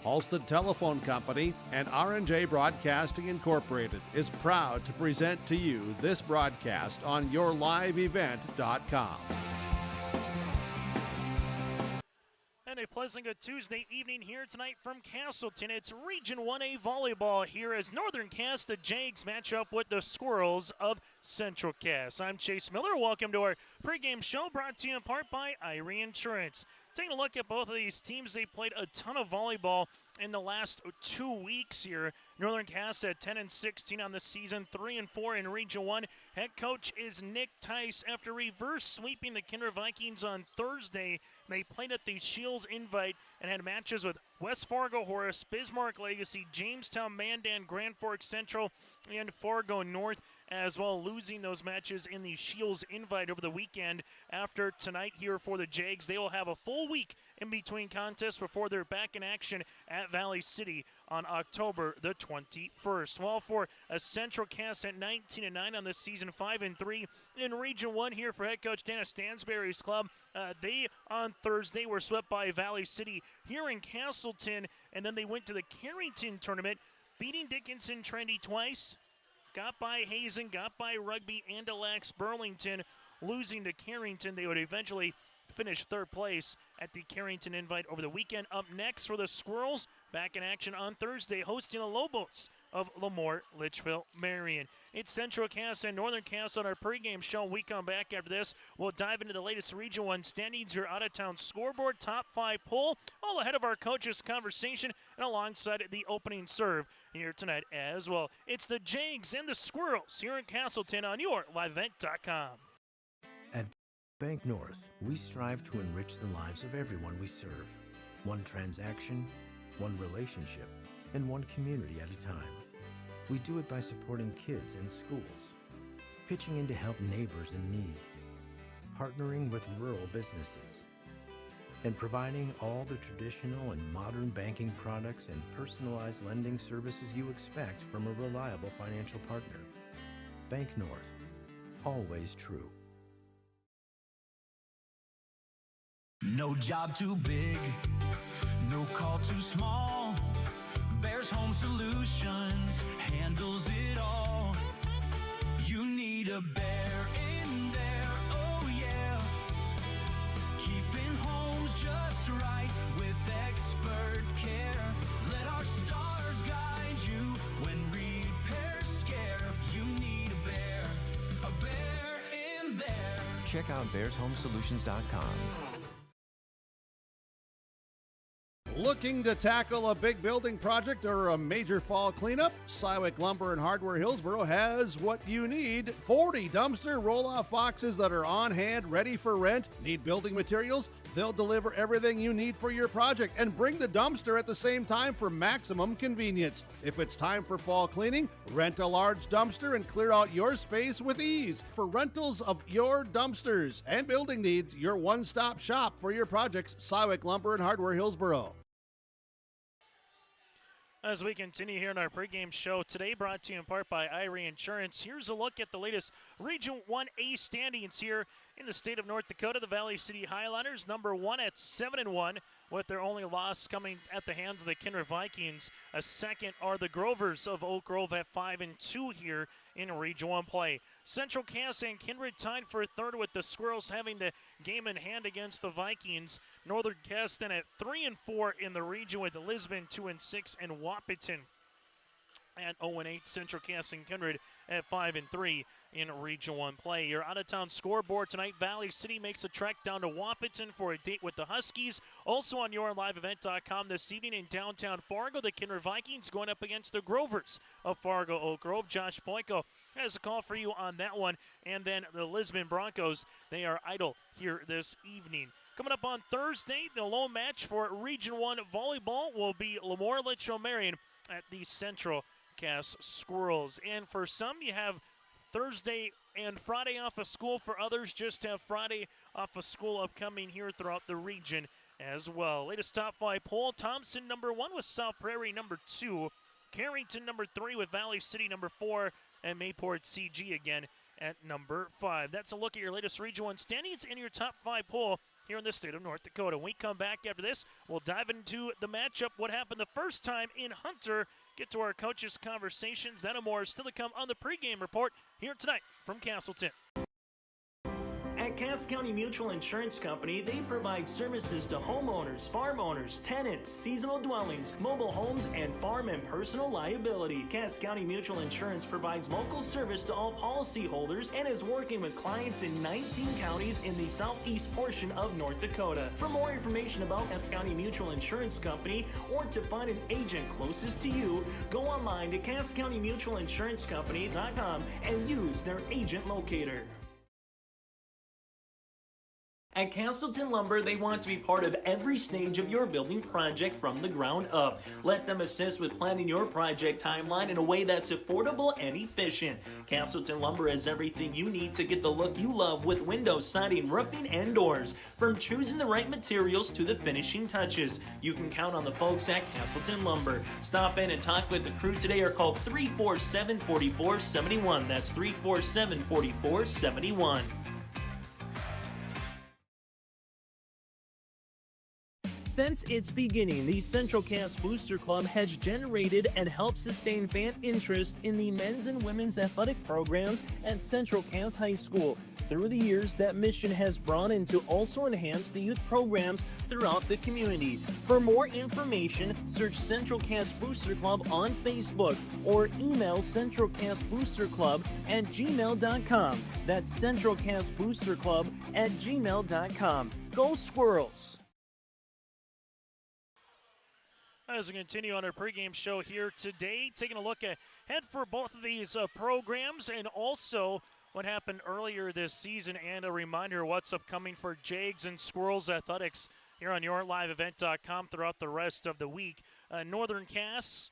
Halsted Telephone Company and R&J Broadcasting Incorporated is proud to present to you this broadcast on yourliveevent.com. And a pleasant good Tuesday evening here tonight from Castleton. It's Region 1A Volleyball here as Northern Cass, the Jags, match up with the Squirrels of Central Cass. I'm Chase Miller. Welcome to our pregame show brought to you in part by Irie Insurance. Taking a look at both of these teams, they played a ton of volleyball in the last 2 weeks here. Northern Cass at 10-16 on the season, 3-4 in Region 1. Head coach is Nick Tice. After reverse sweeping the Kinder Vikings on Thursday, they played at the Shields Invite and had matches with West Fargo Horace, Bismarck Legacy, Jamestown Mandan, Grand Forks Central, and Fargo North, as well, losing those matches in the Shields Invite over the weekend. After tonight here for the Jags, they will have a full week in between contests before they're back in action at Valley City on October the 21st. Well, for a Central Cass at 19-9 on the season, 5-3 in Region 1 here for head coach Dana Stansberry's club. They, on Thursday, were swept by Valley City here in Castleton, and then they went to the Carrington tournament, beating Dickinson Trendy twice, got by Hazen, got by Rugby, and Elax Burlington, losing to Carrington. They would eventually finish third place at the Carrington Invite over the weekend. Up next for the Squirrels, back in action on Thursday, hosting the Lobos of Lemoore, Litchfield, Marion. It's Central Cass and Northern Cass on our pregame show. We come back after this. We'll dive into the latest Region 1 standings, your out-of-town scoreboard, top 5 poll, all ahead of our coaches' conversation and alongside the opening serve here tonight as well. It's the Jags and the Squirrels here in Castleton on yourliveevent.com. At Bank North, we strive to enrich the lives of everyone we serve. One transaction, one relationship, and one community at a time. We do it by supporting kids and schools, pitching in to help neighbors in need, partnering with rural businesses, and providing all the traditional and modern banking products and personalized lending services you expect from a reliable financial partner. Bank North, always true. No job too big, no call too small. Bears Home Solutions handles it all. You need a bear in there, oh yeah. Keeping homes just right with expert care. Let our stars guide you when repairs scare. You need a bear in there. Check out bearshomesolutions.com. Looking to tackle a big building project or a major fall cleanup? Sywick Lumber and Hardware Hillsboro has what you need. 40 dumpster roll-off boxes that are on hand, ready for rent. Need building materials? They'll deliver everything you need for your project and bring the dumpster at the same time for maximum convenience. If it's time for fall cleaning, rent a large dumpster and clear out your space with ease. For rentals of your dumpsters and building needs, your one-stop shop for your projects, Sywick Lumber and Hardware Hillsboro. As we continue here in our pregame show today, brought to you in part by Irie Insurance, here's a look at the latest Region 1A standings here in the state of North Dakota. The Valley City Highlanders, number 1 at 7-1, with their only loss coming at the hands of the Kinder Vikings. A second are the Grovers of Oak Grove at 5-2 here in Region 1 play. Central Cass and Kindred tied for third, with the Squirrels having the game in hand against the Vikings. Northern Cass then at 3-4 in the region, with Lisbon 2-6 and Wahpeton at 0-8. Central Cass and Kindred at 5-3 in Region 1 play. Your out-of-town scoreboard tonight, Valley City makes a trek down to Wahpeton for a date with the Huskies. Also on yourliveevent.com this evening in downtown Fargo, the Kinder Vikings going up against the Grovers of Fargo Oak Grove. Josh Boyko has a call for you on that one. And then the Lisbon Broncos, they are idle here this evening. Coming up on Thursday, the lone match for Region 1 volleyball will be Lemoore Litchfield Marion at the Central Cass Squirrels. And for some, you have Thursday and Friday off of school. For others, just have Friday off of school upcoming here throughout the region as well. Latest top 5 poll, Thompson number 1 with South Prairie number 2. Carrington number 3 with Valley City number 4. And Mayport CG again at number 5. That's a look at your latest Region 1 standings and your top 5 poll here in the state of North Dakota. When we come back after this, we'll dive into the matchup, what happened the first time in Hunter, get to our coaches' conversations. That and more is still to come on the pregame report here tonight from Castleton. At Cass County Mutual Insurance Company, they provide services to homeowners, farm owners, tenants, seasonal dwellings, mobile homes, and farm and personal liability. Cass County Mutual Insurance provides local service to all policyholders and is working with clients in 19 counties in the southeast portion of North Dakota. For more information about Cass County Mutual Insurance Company or to find an agent closest to you, go online to CassCountyMutualInsuranceCompany.com and use their agent locator. At Castleton Lumber, they want to be part of every stage of your building project from the ground up. Let them assist with planning your project timeline in a way that's affordable and efficient. Castleton Lumber has everything you need to get the look you love with windows, siding, roofing, and doors. From choosing the right materials to the finishing touches, you can count on the folks at Castleton Lumber. Stop in and talk with the crew today or call 347-4471. That's 347-4471. Since its beginning, the Central Cass Booster Club has generated and helped sustain fan interest in the men's and women's athletic programs at Central Cass High School. Through the years, that mission has broadened to also enhance the youth programs throughout the community. For more information, search Central Cass Booster Club on Facebook or email centralcassboosterclub@gmail.com. That's centralcassboosterclub@gmail.com. Go Squirrels! As we continue on our pregame show here today, taking a look ahead for both of these programs and also what happened earlier this season and a reminder what's upcoming for Jags and Squirrels athletics here on YourLiveEvent.com throughout the rest of the week. Northern Cass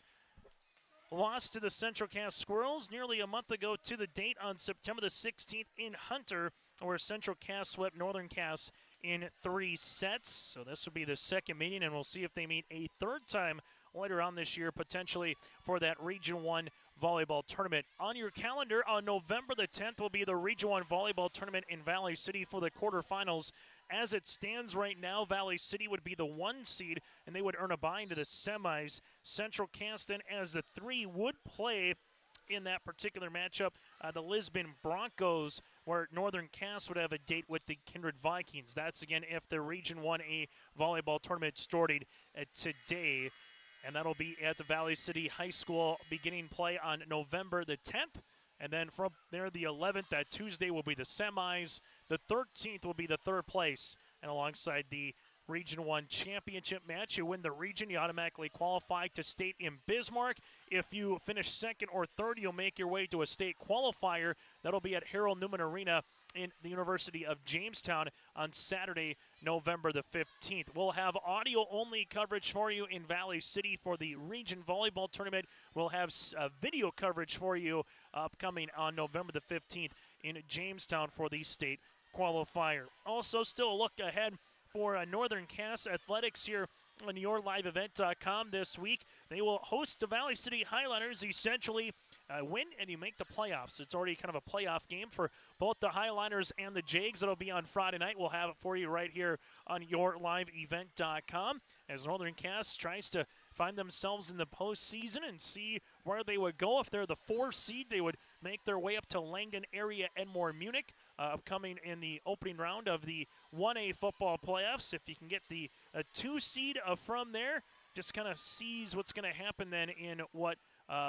lost to the Central Cass Squirrels nearly a month ago to the date on September the 16th in Hunter, where Central Cass swept Northern Cass in 3 sets. So this will be the second meeting, and we'll see if they meet a third time later on this year, potentially for that Region 1 volleyball tournament. On your calendar, on November the 10th will be the Region 1 volleyball tournament in Valley City for the quarterfinals. As it stands right now, Valley City would be the 1 seed, and they would earn a bye into the semis. Central Cass then, as the 3, would play in that particular matchup the Lisbon Broncos, where Northern Cass would have a date with the Kindred Vikings. That's, again, if the Region 1A volleyball tournament started today. And that'll be at the Valley City High School beginning play on November the 10th. And then from there, the 11th, that Tuesday, will be the semis. The 13th will be the third place. And alongside the Region 1 championship match, you win the region, you automatically qualify to state in Bismarck. If you finish second or third, you'll make your way to a state qualifier. That'll be at Harold Newman Arena in the University of Jamestown on Saturday, November the 15th. We'll have audio-only coverage for you in Valley City for the Region Volleyball Tournament. We'll have video coverage for you upcoming on November the 15th in Jamestown for the state qualifier. Also, still a look ahead for Northern Cass Athletics here on YourLiveEvent.com this week. They will host the Valley City Highliners, essentially win and you make the playoffs. It's already kind of a playoff game for both the Highliners and the Jags. That'll be on Friday night. We'll have it for you right here on YourLiveEvent.com as Northern Cass tries to find themselves in the postseason and see where they would go. If they're the 4 seed, they would make their way up to Langdon area Edmore Munich, upcoming in the opening round of the 1A football playoffs. If you can get the 2 seed from there, just kind of sees what's going to happen then in what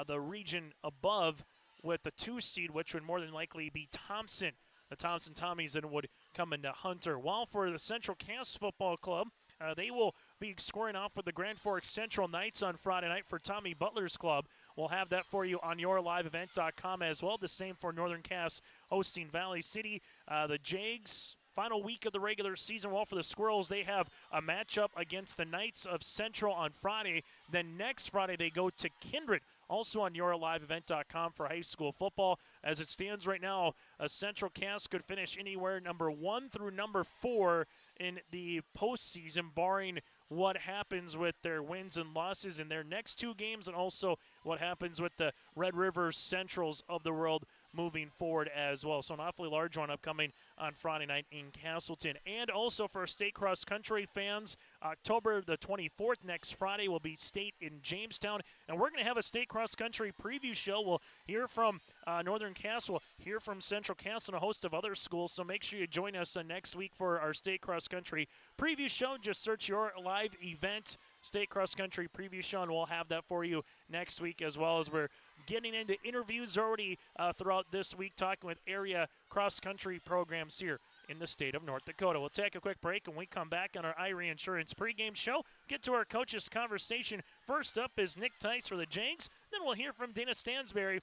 the region above with the 2 seed, which would more than likely be Thompson. The Thompson Tommies then would come into Hunter. While for the Central Cass Football Club, they will be squaring off with the Grand Forks Central Knights on Friday night for Tommy Butler's club. We'll have that for you on YourLiveEvent.com as well. The same for Northern Cass hosting Valley City. The Jags, final week of the regular season. Well, for the Squirrels, they have a matchup against the Knights of Central on Friday. Then next Friday, they go to Kindred, also on YourLiveEvent.com for high school football. As it stands right now, Central Cass could finish anywhere number 1 through number 4 in the postseason, barring what happens with their wins and losses in their next 2 games and also what happens with the Red River Centrals of the world moving forward as well. So an awfully large one upcoming on Friday night in Castleton. And also for state cross-country fans, October the 24th, next Friday, will be state in Jamestown. And we're going to have a state cross-country preview show. We'll hear from Northern Cass, we'll hear from Central Cass, and a host of other schools. So make sure you join us next week for our state cross-country preview show. Just search your live event, State Cross Country Preview Show, and we'll have that for you next week, as well as we're getting into interviews already throughout this week, talking with area cross-country programs here in the state of North Dakota. We'll take a quick break, and we come back on our Irie Insurance pregame show. Get to our coaches' conversation. First up is Nick Tice for the Jags. Then we'll hear from Dana Stansberry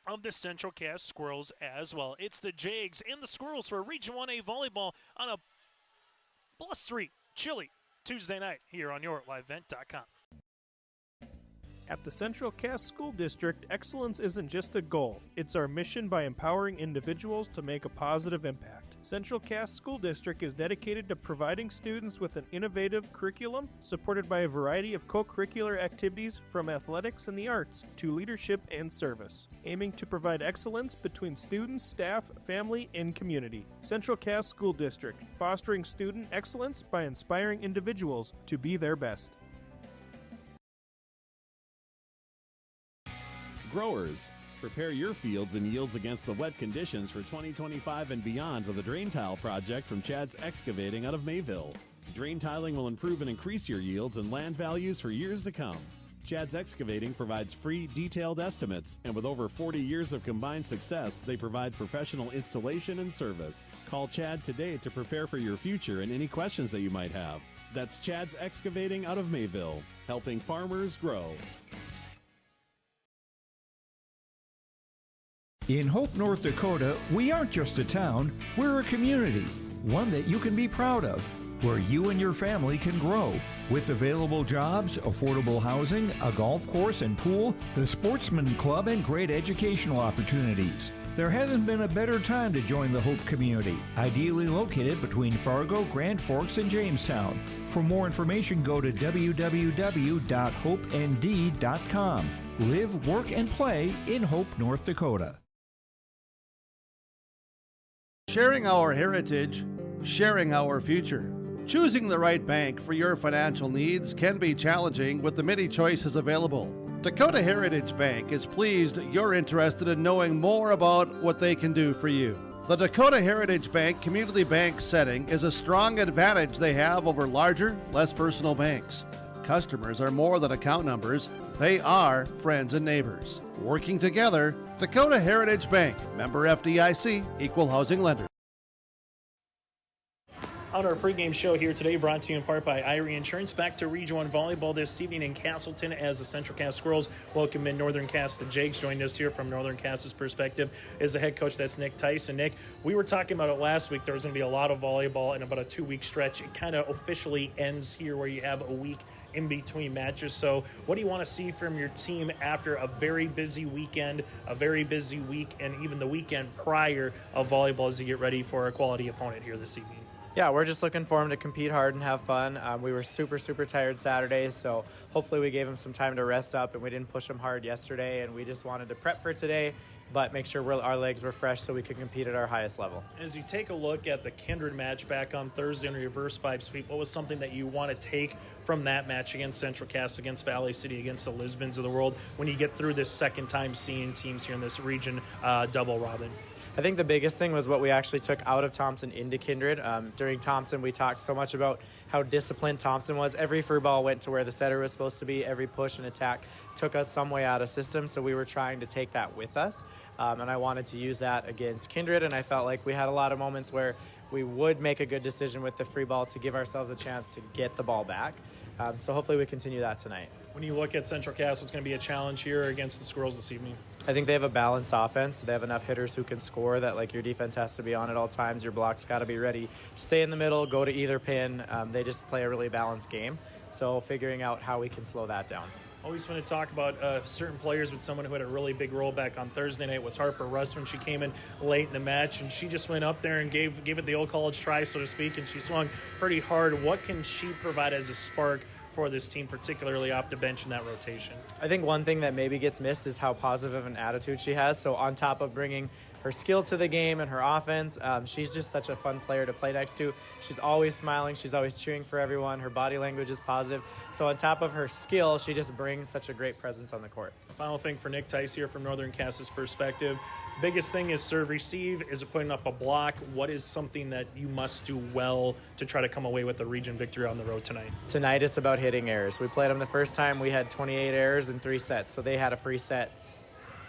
of the Central Cass Squirrels as well. It's the Jags and the Squirrels for Region 1A Volleyball on a +3 chilly Tuesday night here on YourLiveEvent.com. At the Central Cass School District, excellence isn't just a goal, it's our mission by empowering individuals to make a positive impact. Central Cass School District is dedicated to providing students with an innovative curriculum supported by a variety of co-curricular activities from athletics and the arts to leadership and service, aiming to provide excellence between students, staff, family, and community. Central Cass School District, fostering student excellence by inspiring individuals to be their best. Growers, prepare your fields and yields against the wet conditions for 2025 and beyond with a drain tile project from Chad's Excavating out of Mayville. Drain tiling will improve and increase your yields and land values for years to come. Chad's Excavating provides free, detailed estimates, and with over 40 years of combined success, they provide professional installation and service. Call Chad today to prepare for your future and any questions that you might have. That's Chad's Excavating out of Mayville, helping farmers grow. In Hope, North Dakota, we aren't just a town, we're a community, one that you can be proud of, where you and your family can grow. With available jobs, affordable housing, a golf course and pool, the Sportsman Club, and great educational opportunities. There hasn't been a better time to join the Hope community, ideally located between Fargo, Grand Forks, and Jamestown. For more information, go to www.hopend.com. Live, work, and play in Hope, North Dakota. Sharing our heritage, sharing our future. Choosing the right bank for your financial needs can be challenging with the many choices available. Dakota Heritage Bank is pleased you're interested in knowing more about what they can do for you. The Dakota Heritage Bank community bank setting is a strong advantage they have over larger, less personal banks. Customers are more than account numbers, they are friends and neighbors. Working together, Dakota Heritage Bank, member FDIC, equal housing lender. On our pregame show here today, brought to you in part by Irie Insurance. Back to Region 1 Volleyball this evening in Castleton as the Central Cass Squirrels welcome in Northern Cass. The Jags joined us here from Northern Cass's perspective is the head coach. That's Nick Tice. And Nick, we were talking about it last week. There was going to be a lot of volleyball in about a 2-week stretch. It kind of officially ends here where you have a week in between matches. So what do you want to see from your team after a very busy weekend, a very busy week, and even the weekend prior of volleyball as you get ready for a quality opponent here this evening? Yeah, we're just looking for him to compete hard and have fun. We were super tired Saturday, so hopefully we gave him some time to rest up, and we didn't push him hard yesterday, and we just wanted to prep for today, but make sure our legs were fresh so we could compete at our highest level. As you take a look at the Kindred match back on Thursday in a reverse 5 sweep, what was something that you want to take from that match against Central Cass, against Valley City, against the Lisbons of the world when you get through this second time seeing teams here in this region double robin? I think the biggest thing was what we actually took out of Thompson into Kindred. During Thompson, we talked so much about how disciplined Thompson was. Every free ball went to where the setter was supposed to be. Every push and attack took us some way out of system, so we were trying to take that with us. And I wanted to use that against Kindred, and I felt like we had a lot of moments where we would make a good decision with the free ball to give ourselves a chance to get the ball back. So hopefully we continue that tonight. When you look at Central Cass, what's going to be a challenge here against the Squirrels this evening? I think they have a balanced offense. They have enough hitters who can score that, like, your defense has to be on at all times. Your block's got to be ready to stay in the middle, go to either pin. They just play a really balanced game. So figuring out how we can slow that down. Always fun to talk about certain players with someone who had a really big role back on Thursday night was Harper Russ when she came in late in the match, and she just went up there and gave it the old college try, so to speak, and she swung pretty hard. What can she provide as a spark for this team, particularly off the bench in that rotation. I think one thing that maybe gets missed is how positive of an attitude she has. So on top of bringing her skill to the game and her offense, she's just such a fun player to play next to. She's always smiling. She's always cheering for everyone. Her body language is positive. So on top of her skill, she just brings such a great presence on the court. Final thing for Nick Tice here from Northern Cass's perspective. Biggest thing is serve receive. Is it putting up a block? What is something that you must do well to try to come away with a region victory on the road tonight? Tonight it's about hitting errors. We played them the first time. We had 28 errors in 3 sets. So they had a free set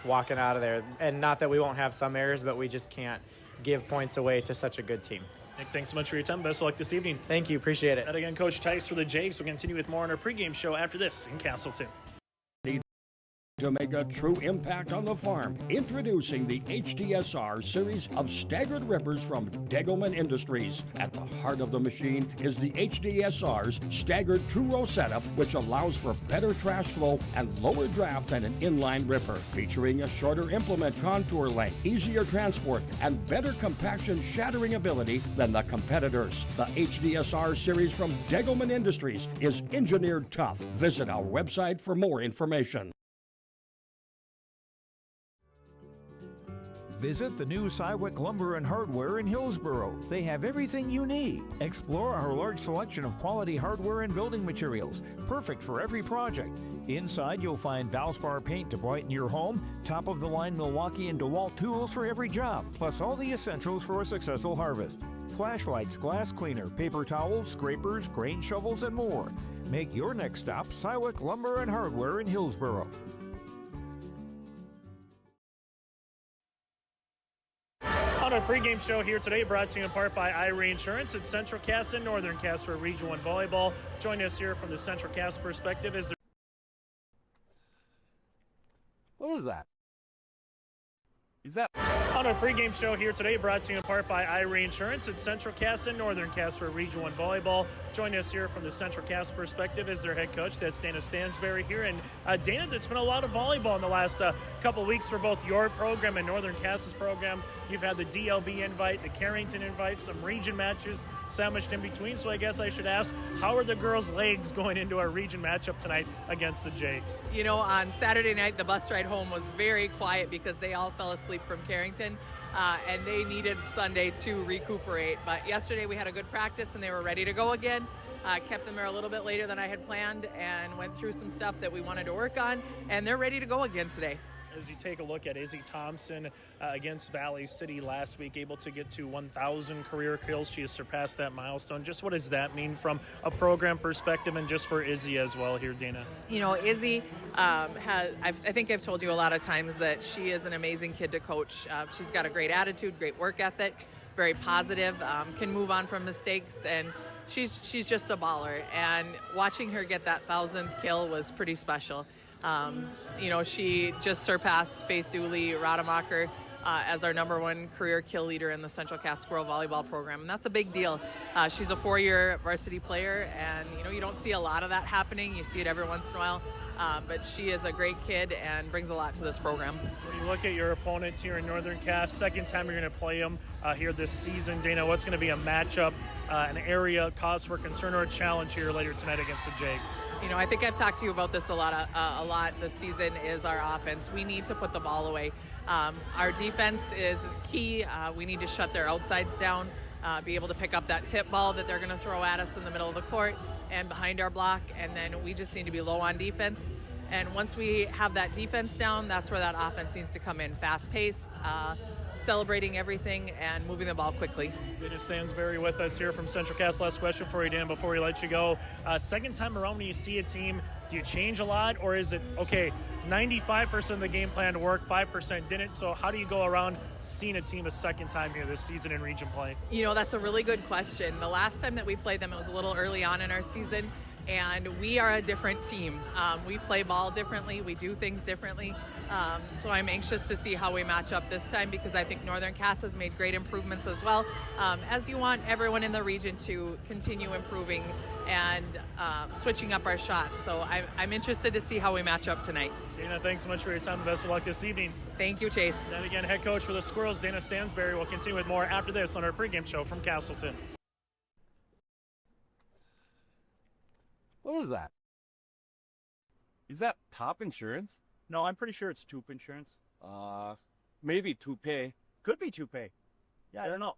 walking out of there. And not that we won't have some errors, but we just can't give points away to such a good team. Nick, thanks so much for your time. Best of luck this evening. Thank you. Appreciate it. And again, Coach Tice for the Jakes. We'll continue with more on our pregame show after this in Castleton. To make a true impact on the farm, introducing the HDSR series of staggered rippers from Degelman Industries. At the heart of the machine is the HDSR's staggered two-row setup, which allows for better trash flow and lower draft than an inline ripper, featuring a shorter implement contour length, easier transport, and better compaction shattering ability than the competitors. The HDSR series from Degelman Industries is engineered tough. Visit our website for more information. Visit the new Cywick Lumber and Hardware in Hillsboro. They have everything you need. Explore our large selection of quality hardware and building materials, perfect for every project. Inside, you'll find Valspar paint to brighten your home, top-of-the-line Milwaukee and DeWalt tools for every job, plus all the essentials for a successful harvest. Flashlights, glass cleaner, paper towels, scrapers, grain shovels, and more. Make your next stop Cywick Lumber and Hardware in Hillsboro. On our pregame show here today, brought to you in part by Irie Insurance. It's Central Cass and Northern Cass for Region 1 Volleyball. Join us here from the Central Cass perspective. What is that? Is that? On our pregame show here today, brought to you in part by Irie Insurance. It's Central Cass and Northern Cass for Region 1 Volleyball. Join us here from the Central Cass perspective as their head coach. That's Dana Stansberry here. And Dana, there's been a lot of volleyball in the last couple weeks for both your program and Northern Cass's program. You've had the DLB invite, the Carrington invite, some region matches sandwiched in between. So I guess I should ask, how are the girls' legs going into our region matchup tonight against the Jakes? You know, on Saturday night, the bus ride home was very quiet because they all fell asleep from Carrington, and they needed Sunday to recuperate. But yesterday we had a good practice and they were ready to go again. Kept them there a little bit later than I had planned and went through some stuff that we wanted to work on, and they're ready to go again today. As you take a look at Izzy Thompson against Valley City last week, able to get to 1,000 career kills. She has surpassed that milestone. Just what does that mean from a program perspective and just for Izzy as well here, Dana? You know, Izzy I think I've told you a lot of times that she is an amazing kid to coach. She's got a great attitude, great work ethic, very positive, can move on from mistakes, and she's just a baller. And watching her get that 1,000th kill was pretty special. You know, she just surpassed Faith Dooley Rademacher as our #1 career kill leader in the Central Cass Squirrel Volleyball program, and that's a big deal. She's a 4-year varsity player, and you know, you don't see a lot of that happening. You see it every once in a while, but she is a great kid and brings a lot to this program. When you look at your opponents here in Northern Cass, second time you're going to play them here this season, Dana, what's going to be a matchup, an area cause for concern or a challenge here later tonight against the Jakes? You know, I think I've talked to you about this a lot this season is our offense. We need to put the ball away. Our defense is key. We need to shut their outsides down, be able to pick up that tip ball that they're going to throw at us in the middle of the court and behind our block, and then we just need to be low on defense. And once we have that defense down, that's where that offense needs to come in, fast-paced, celebrating everything and moving the ball quickly. Dana Stansberry with us here from Central Cass. Last question for you, Dan, before we let you go. Second time around when you see a team, do you change a lot, or is it, okay, 95% of the game plan worked, 5% didn't, so how do you go around seeing a team a second time here this season in region play? You know, that's a really good question. The last time that we played them, it was a little early on in our season, and we are a different team. We play ball differently, we do things differently. So I'm anxious to see how we match up this time, because I think Northern Cass has made great improvements as well, as you want everyone in the region to continue improving and switching up our shots. So I'm interested to see how we match up tonight. Dana, thanks so much for your time. Best of luck this evening. Thank you, Chase. And again, head coach for the Squirrels, Dana Stansberry, will continue with more after this on our pregame show from Castleton. What is that? Is that top insurance? No, I'm pretty sure it's Toop Insurance. Maybe Toupee. Could be Toupee. Yeah, I don't know.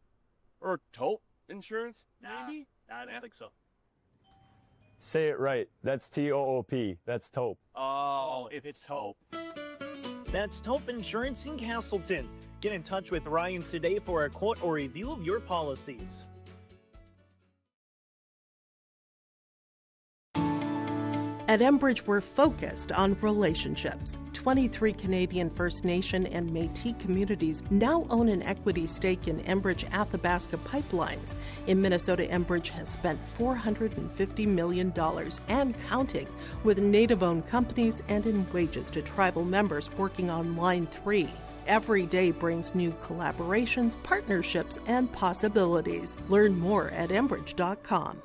Or Taupe Insurance, Nah, maybe? I don't think so. Say it right. That's T-O-O-P. That's taupe. Oh, it's Taupe. That's Taupe Insurance in Castleton. Get in touch with Ryan today for a quote or review of your policies. At Enbridge, we're focused on relationships. 23 Canadian First Nation and Métis communities now own an equity stake in Enbridge Athabasca Pipelines. In Minnesota, Enbridge has spent $450 million and counting with Native-owned companies and in wages to tribal members working on Line 3. Every day brings new collaborations, partnerships, and possibilities. Learn more at Enbridge.com.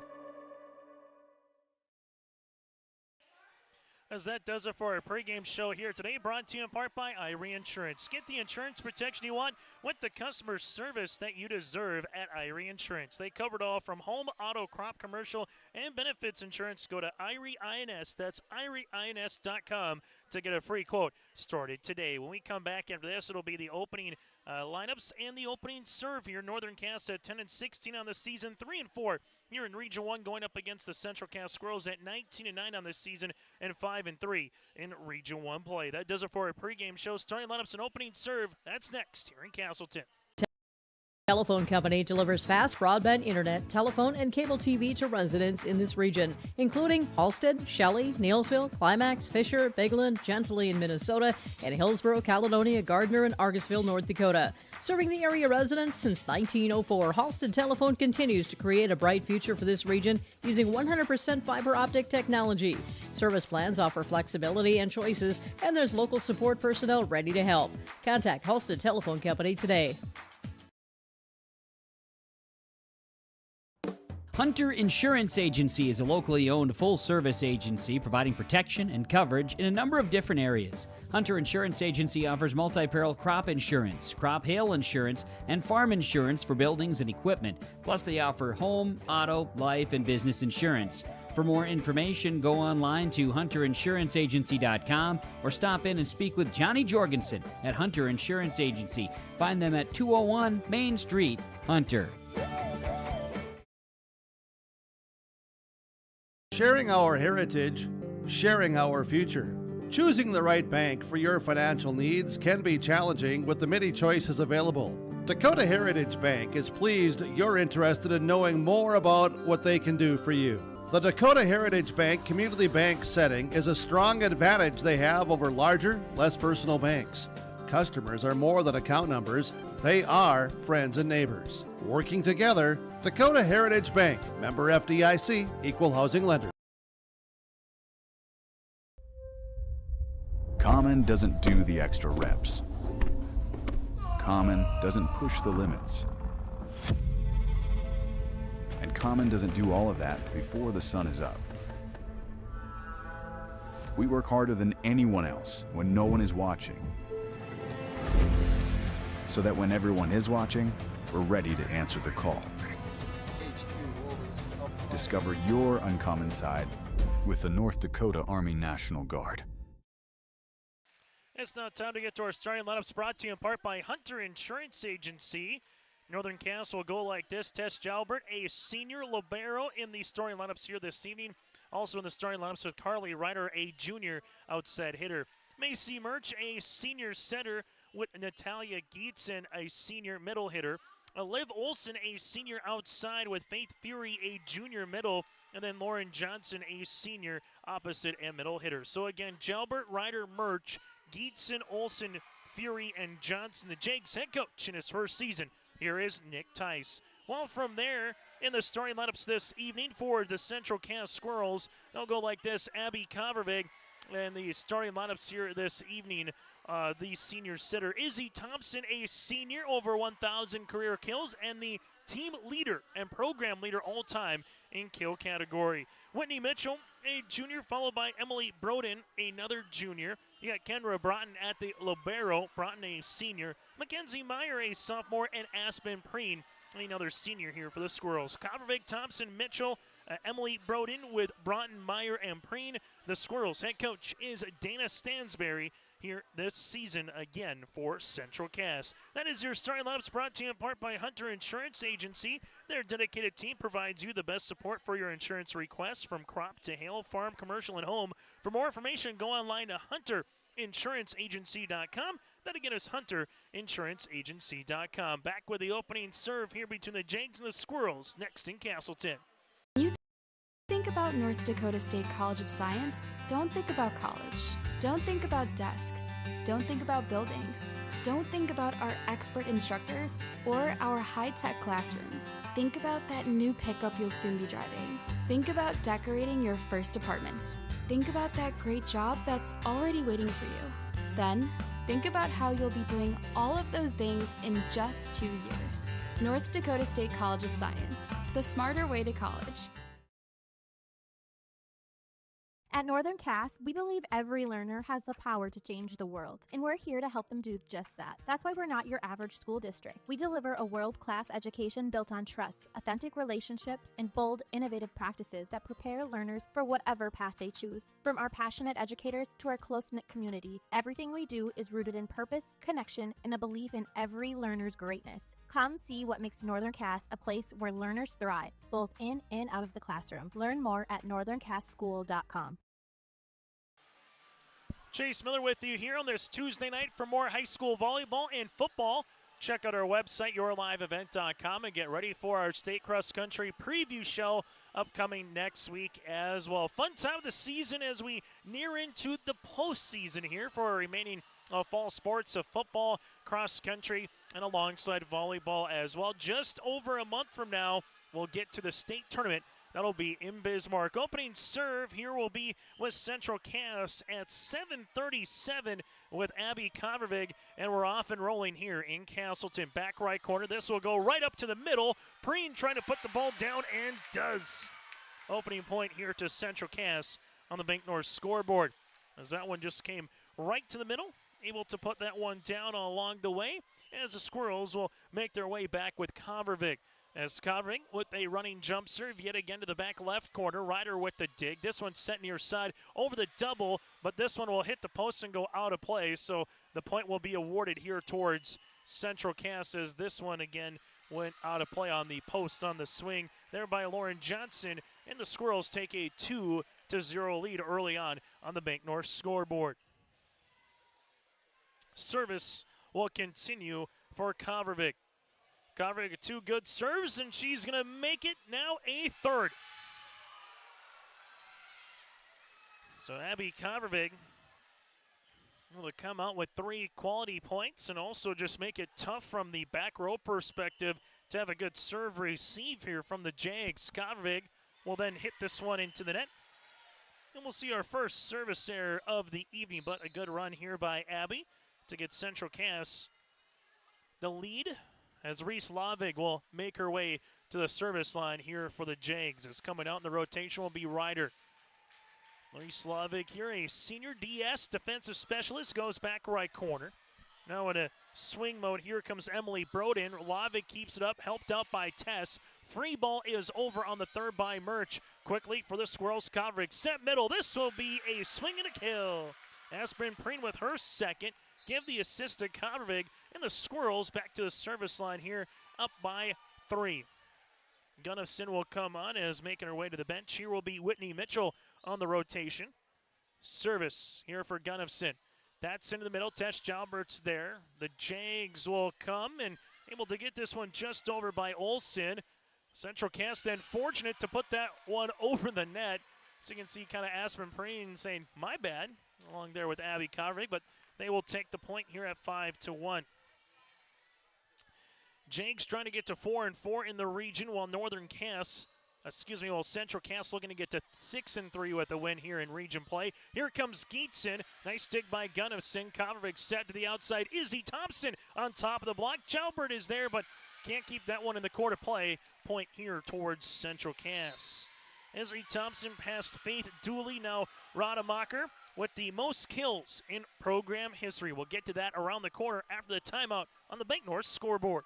As that does it for our pregame show here today, brought to you in part by Irie Insurance. Get the insurance protection you want with the customer service that you deserve at Irie Insurance. They cover it all from home, auto, crop, commercial, and benefits insurance. Go to Irie INS, that's IrieINS.com to get a free quote started today. When we come back after this, it'll be the opening lineups and the opening serve here. Northern Cass at 10-16 on the season, 3-4 here in Region 1, going up against the Central Cass Squirrels at 19-9 on the season and 5-3 in Region 1 play. That does it for our pregame show. Starting lineups and opening serve. That's next here in Castleton. Telephone Company delivers fast broadband internet, telephone, and cable TV to residents in this region, including Halstead, Shelley, Neilsville, Climax, Fisher, Bigland, Gentilly in Minnesota, and Hillsborough, Caledonia, Gardner, and Argosville, North Dakota. Serving the area residents since 1904, Halstead Telephone continues to create a bright future for this region using 100% fiber optic technology. Service plans offer flexibility and choices, and there's local support personnel ready to help. Contact Halstead Telephone Company today. Hunter Insurance Agency is a locally owned full-service agency providing protection and coverage in a number of different areas. Hunter Insurance Agency offers multi-peril crop insurance, crop hail insurance, and farm insurance for buildings and equipment. Plus, they offer home, auto, life, and business insurance. For more information, go online to hunterinsuranceagency.com or stop in and speak with Johnny Jorgensen at Hunter Insurance Agency. Find them at 201 Main Street, Hunter. Sharing our heritage, sharing our future. Choosing the right bank for your financial needs can be challenging with the many choices available. Dakota Heritage Bank is pleased you're interested in knowing more about what they can do for you. The Dakota Heritage Bank community bank setting is a strong advantage they have over larger, less personal banks. Customers are more than account numbers, they are friends and neighbors. Working together, Dakota Heritage Bank, member FDIC, equal housing lender. Common doesn't do the extra reps. Common doesn't push the limits. And Common doesn't do all of that before the sun is up. We work harder than anyone else when no one is watching, so that when everyone is watching, we're ready to answer the call. Discover your uncommon side with the North Dakota Army National Guard. It's now time to get to our starting lineups, brought to you in part by Hunter Insurance Agency. Northern Cass will go like this. Tess Jalbert, a senior libero in the starting lineups here this evening. Also in the starting lineups with Carly Ryder, a junior outside hitter. Macy Murch, a senior setter, with Natalia Gietzen, a senior middle hitter. Liv Olson, a senior outside, with Faith Fury, a junior middle, and then Lauren Johnson, a senior opposite and middle hitter. So again, Jalbert, Ryder, Murch, Gietzen, Olson, Fury, and Johnson, the Jags head coach in his first season. Here is Nick Tice. Well, from there, in the starting lineups this evening for the Central Cass Squirrels, they'll go like this. Abby Covervig, and the starting lineups here this evening, the senior sitter. Izzy Thompson, a senior, over 1,000 career kills, and the team leader and program leader all-time in kill category. Whitney Mitchell, a junior, followed by Emily Broden, another junior. You got Kendra Broughton at the libero, Broughton a senior. Mackenzie Meyer, a sophomore, and Aspen Preen, another senior here for the Squirrels. Coppervig, Thompson, Mitchell, Emily Broden with Broughton, Meyer, and Preen. The Squirrels head coach is Dana Stansberry here this season again for Central Cass. That is your starting lineups, brought to you in part by Hunter Insurance Agency. Their dedicated team provides you the best support for your insurance requests from crop to hail, farm, commercial, and home. For more information, go online to hunterinsuranceagency.com. That again is hunterinsuranceagency.com. Back with the opening serve here between the Jags and the Squirrels next in Castleton. Think about North Dakota State College of Science. Don't think about college. Don't think about desks. Don't think about buildings. Don't think about our expert instructors or our high-tech classrooms. Think about that new pickup you'll soon be driving. Think about decorating your first apartment. Think about that great job that's already waiting for you. Then, think about how you'll be doing all of those things in just 2 years. North Dakota State College of Science, the smarter way to college. At Northern Cass, we believe every learner has the power to change the world, and we're here to help them do just that. That's why we're not your average school district. We deliver a world-class education built on trust, authentic relationships, and bold, innovative practices that prepare learners for whatever path they choose. From our passionate educators to our close-knit community, everything we do is rooted in purpose, connection, and a belief in every learner's greatness. Come see what makes Northern Cass a place where learners thrive, both in and out of the classroom. Learn more at northerncasschool.com. Chase Miller with you here on this Tuesday night for more high school volleyball and football. Check out our website, yourliveevent.com, and get ready for our state cross-country preview show upcoming next week as well. Fun time of the season as we near into the postseason here for our remaining fall sports of football, cross-country, and alongside volleyball as well. Just over a month from now, we'll get to the state tournament. That'll be in Bismarck. Opening serve here will be with Central Cass at 7:37 with Abby Convervig, and we're off and rolling here in Castleton. Back right corner. This will go right up to the middle. Preen trying to put the ball down and does. Opening point here to Central Cass on the Bank North scoreboard, as that one just came right to the middle. Able to put that one down along the way as the Squirrels will make their way back with Convervig. As Convervig with a running jump serve yet again to the back left corner. Ryder with the dig. This one's set near side over the double, but this one will hit the post and go out of play. So the point will be awarded here towards Central Cass as this one again went out of play on the post on the swing there by Lauren Johnson. And the Squirrels take a 2-0 lead early on the Bank North scoreboard. Service will continue for Convervig. Convervig, 2 good serves, and she's going to make it now a third. So Abby Convervig will come out with 3 quality points and also just make it tough from the back row perspective to have a good serve receive here from the Jags. Convervig will then hit this one into the net. And we'll see our first service error of the evening, but a good run here by Abby to get Central Cass the lead, as Reese Lavig will make her way to the service line here for the Jags. As coming out in the rotation will be Ryder. Reese Lavig here, a senior DS defensive specialist, goes back right corner. Now in a swing mode, here comes Emily Broden. Lavig keeps it up, helped out by Tess. Free ball is over on the third by Murch. Quickly for the Squirrels, Convervig set middle. This will be a swing and a kill. Aspen Preen with her second. Give the assist to Convervig, and the Squirrels back to the service line here, up by 3. Gunnifson will come on as making her way to the bench. Here will be Whitney Mitchell on the rotation. Service here for Gunnifson. That's into the middle. Tess Jalbert's there. The Jags will come and able to get this one just over by Olsen. Central Cass then fortunate to put that one over the net. So you can see kind of Aspen Preen saying, my bad, along there with Abby Convervig, but they will take the point here at 5-1. Jags trying to get to 4-4 in the region, while Central Cass looking to get to 6-3 with a win here in region play. Here comes Geetson. Nice dig by Gunnifson. Convervig set to the outside. Izzy Thompson on top of the block. Jalbert is there, but can't keep that one in the court of play. Point here towards Central Cass. Izzy Thompson past Faith Dooley. Now Rademacher with the most kills in program history. We'll get to that around the corner after the timeout on the Bank North scoreboard.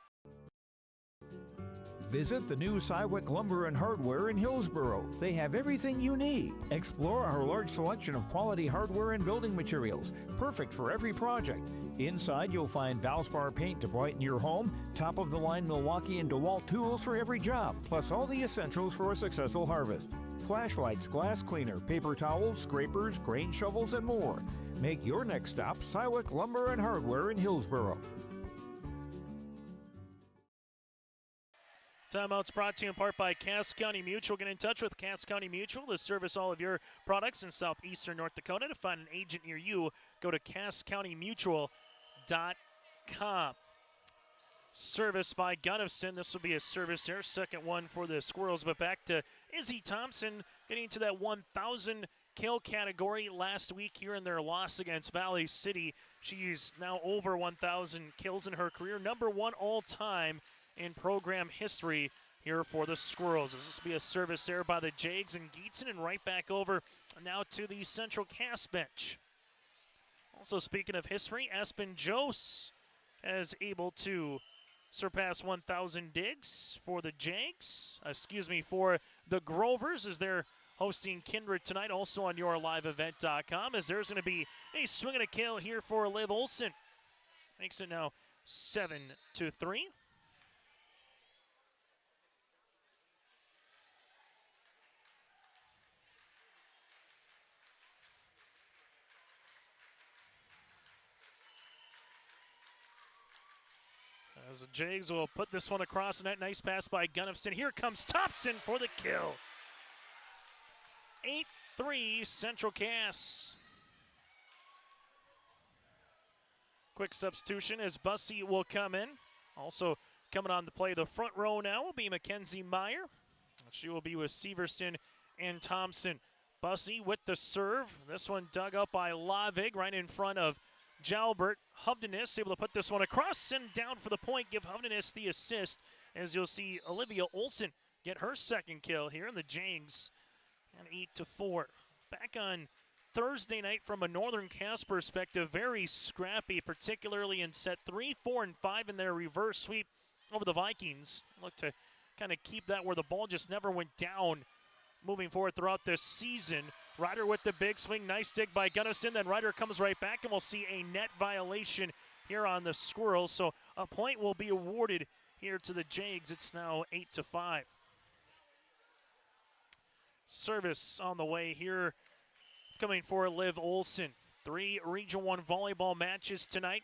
Visit the new Cywick Lumber and Hardware in Hillsboro. They have everything you need. Explore our large selection of quality hardware and building materials, perfect for every project. Inside, you'll find Valspar paint to brighten your home, top-of-the-line Milwaukee and DeWalt tools for every job, plus all the essentials for a successful harvest. Flashlights, glass cleaner, paper towels, scrapers, grain shovels, and more. Make your next stop Cywick Lumber and Hardware in Hillsboro. Timeout's brought to you in part by Cass County Mutual. Get in touch with Cass County Mutual to service all of your products in southeastern North Dakota. To find an agent near you, go to CassCountyMutual.com. Service by Gunnison. This will be a service there. Second one for the Squirrels. But back to Izzy Thompson getting to that 1,000 kill category last week here in their loss against Valley City. She's now over 1,000 kills in her career. Number one all time in program history here for the Squirrels. This will be a service there by the Jags and Geetson, and right back over now to the Central Cass bench. Also, speaking of history, Aspen Jose is able to surpass 1,000 digs for the Jags. For the Grovers, as they're hosting Kindred tonight, also on yourliveevent.com, as there's going to be a swing and a kill here for Liv Olson. Makes it now 7-3. As the Jags will put this one across the net. Nice pass by Gunnison. Here comes Thompson for the kill. 8-3 Central Cass. Quick substitution as Bussey will come in. Also coming on to play the front row now will be Mackenzie Meyer. She will be with Severson and Thompson. Bussey with the serve. This one dug up by Lavig right in front of Jalbert. Hovdenis able to put this one across and down for the point. Give Hovdenis the assist as you'll see Olivia Olson get her second kill here in the Jags. And 8-4. Back on Thursday night from a Northern Cass perspective, very scrappy, particularly in set 3, 4, and 5 in their reverse sweep over the Vikings. Look to kind of keep that where the ball just never went down moving forward throughout this season. Ryder with the big swing. Nice dig by Gunnison. Then Ryder comes right back, and we'll see a net violation here on the Squirrels. So a point will be awarded here to the Jags. It's now 8-5. Service on the way here coming for Liv Olson. 3 Region 1 volleyball matches tonight.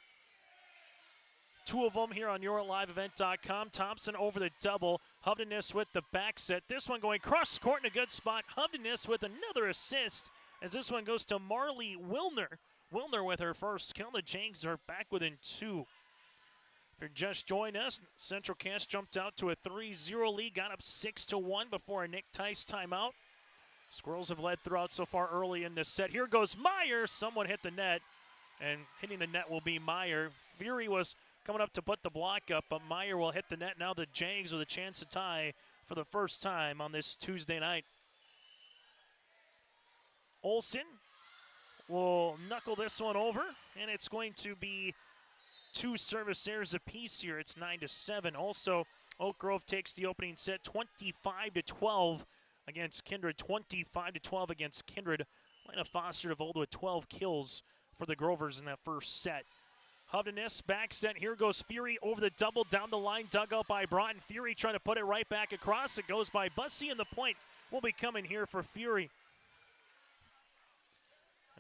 2 of them here on yourliveevent.com. Thompson over the double. Hovdenis with the back set. This one going cross court in a good spot. Hovdenis with another assist as this one goes to Marley Wilner. Wilner with her first kill. The Jags are back within 2. If you're just joining us, Central Cass jumped out to a 3-0 lead. Got up 6-1 before a Nick Tice timeout. Squirrels have led throughout so far early in this set. Here goes Meyer. Someone hit the net, and hitting the net will be Meyer. Fury was coming up to put the block up, but Meyer will hit the net. Now the Jags with a chance to tie for the first time on this Tuesday night. Olson will knuckle this one over, and it's going to be 2 service errors apiece here. It's 9-7. Also, Oak Grove takes the opening set 25-12 against Kindred. 25-12 against Kindred. Lena Foster Devolda with 12 kills for the Grovers in that first set. Hovdenis back set. Here goes Fury over the double down the line. Dug out by Broughton. Fury trying to put it right back across. It goes by Bussey, and the point will be coming here for Fury.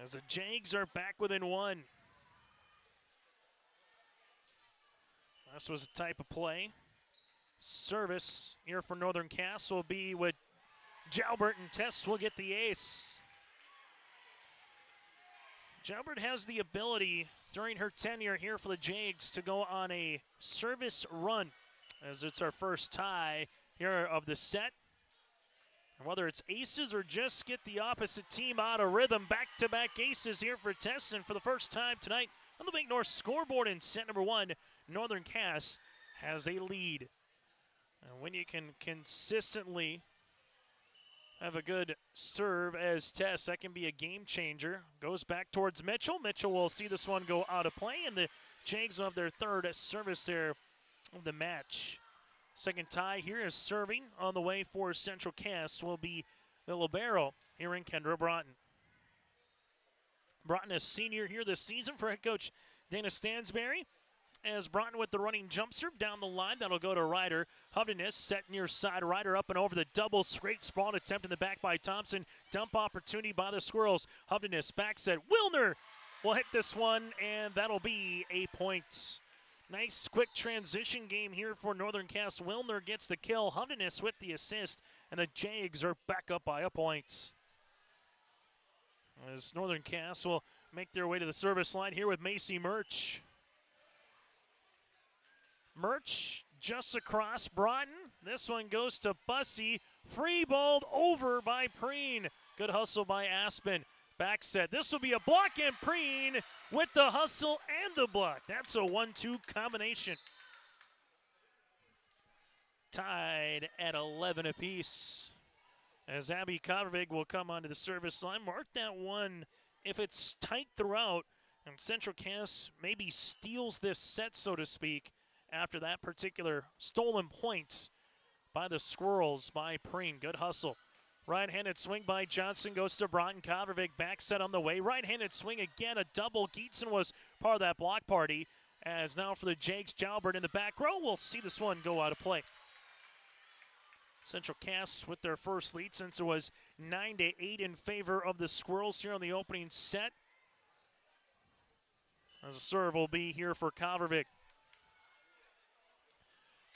As the Jags are back within 1. This was a type of play. Service here for Northern Cass will be with Jalbert, and Tess will get the ace. Jalbert has the ability during her tenure here for the Jags to go on a service run, as it's our first tie here of the set. And whether it's aces or just get the opposite team out of rhythm, back-to-back aces here for Tess, and for the first time tonight on the Big North scoreboard in set number 1, Northern Cass has a lead. And when you can consistently have a good serve as Tess, that can be a game changer. Goes back towards Mitchell. Mitchell will see this one go out of play, and the Jags will have their third service there of the match. Second tie here is serving on the way for Central Cass will be the libero here in Kendra Broughton. Broughton is senior here this season for head coach Dana Stansberry. As Broughton with the running jump serve down the line, that'll go to Ryder. Hovdenes set near side. Ryder up and over the double. Great sprawl attempt in the back by Thompson. Dump opportunity by the Squirrels. Hovdenes back set. Wilner will hit this one, and that'll be a point. Nice quick transition game here for Northern Cass. Wilner gets the kill. Hovdenes with the assist, and the Jags are back up by a point. As Northern Cass will make their way to the service line here with Macy Murch. Murch just across Broughton. This one goes to Bussey. Free balled over by Preen. Good hustle by Aspen. Back set. This will be a block, and Preen with the hustle and the block. That's a 1-2 combination. Tied at 11 apiece. As Abby Covervig will come onto the service line. Mark that one if it's tight throughout, and Central Cass maybe steals this set, so to speak, after that particular stolen point by the Squirrels by Preen. Good hustle. Right-handed swing by Johnson goes to Broughton. Covervig back set on the way. Right-handed swing again, a double. Geetson was part of that block party. As now for the Jags, Jalbert in the back row. We'll see this one go out of play. Central Cass with their first lead since it was 9-8 in favor of the Squirrels here on the opening set. As a serve will be here for Covervig.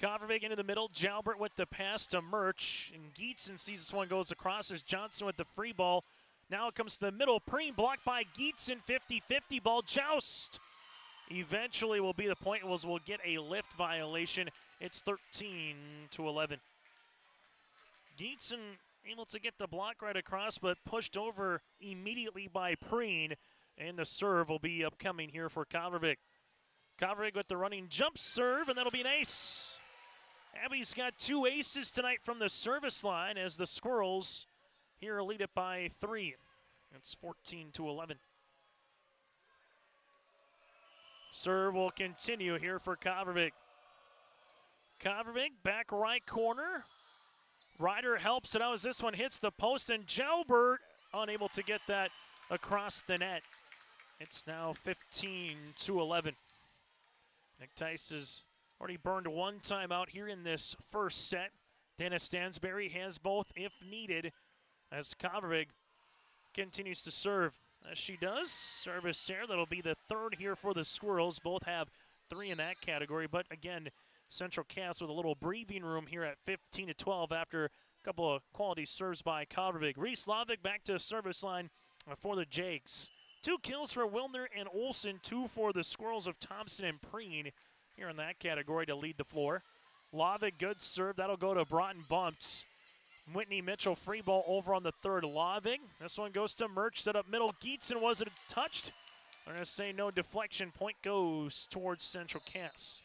Covervig into the middle. Jalbert with the pass to Murch. And Geetson sees this one goes across as Johnson with the free ball. Now it comes to the middle. Preen blocked by Geetson. 50-50 ball joust. Eventually will be the point. We'll get a lift violation. It's 13-11. Geetson able to get the block right across, but pushed over immediately by Preen. And the serve will be upcoming here for Covervig. Covervig with the running jump serve, and that'll be an ace. Abby's got 2 aces tonight from the service line as the Squirrels here lead it by 3. It's 14-11. Serve will continue here for Covervig. Covervig back right corner. Ryder helps it out as this one hits the post, and Jalbert unable to get that across the net. It's now 15-11. Nick Tice has already burned one timeout here in this first set. Dana Stansberry has both if needed as Covervig continues to serve. As she does, service there. That'll be the third here for the Squirrels. Both have 3 in that category, but again, Central Cass with a little breathing room here at 15-12 after a couple of quality serves by Covervig. Reese Lavick back to the service line for the Jags. 2 kills for Wilner and Olsen, 2 for the Squirrels of Thompson and Preen here in that category to lead the floor. Lavick, good serve. That'll go to Broughton bumped. Whitney Mitchell free ball over on the third. Lavick. This one goes to Murch. Set up middle. Geetson, was it touched? I'm going to say no deflection. Point goes towards Central Cass.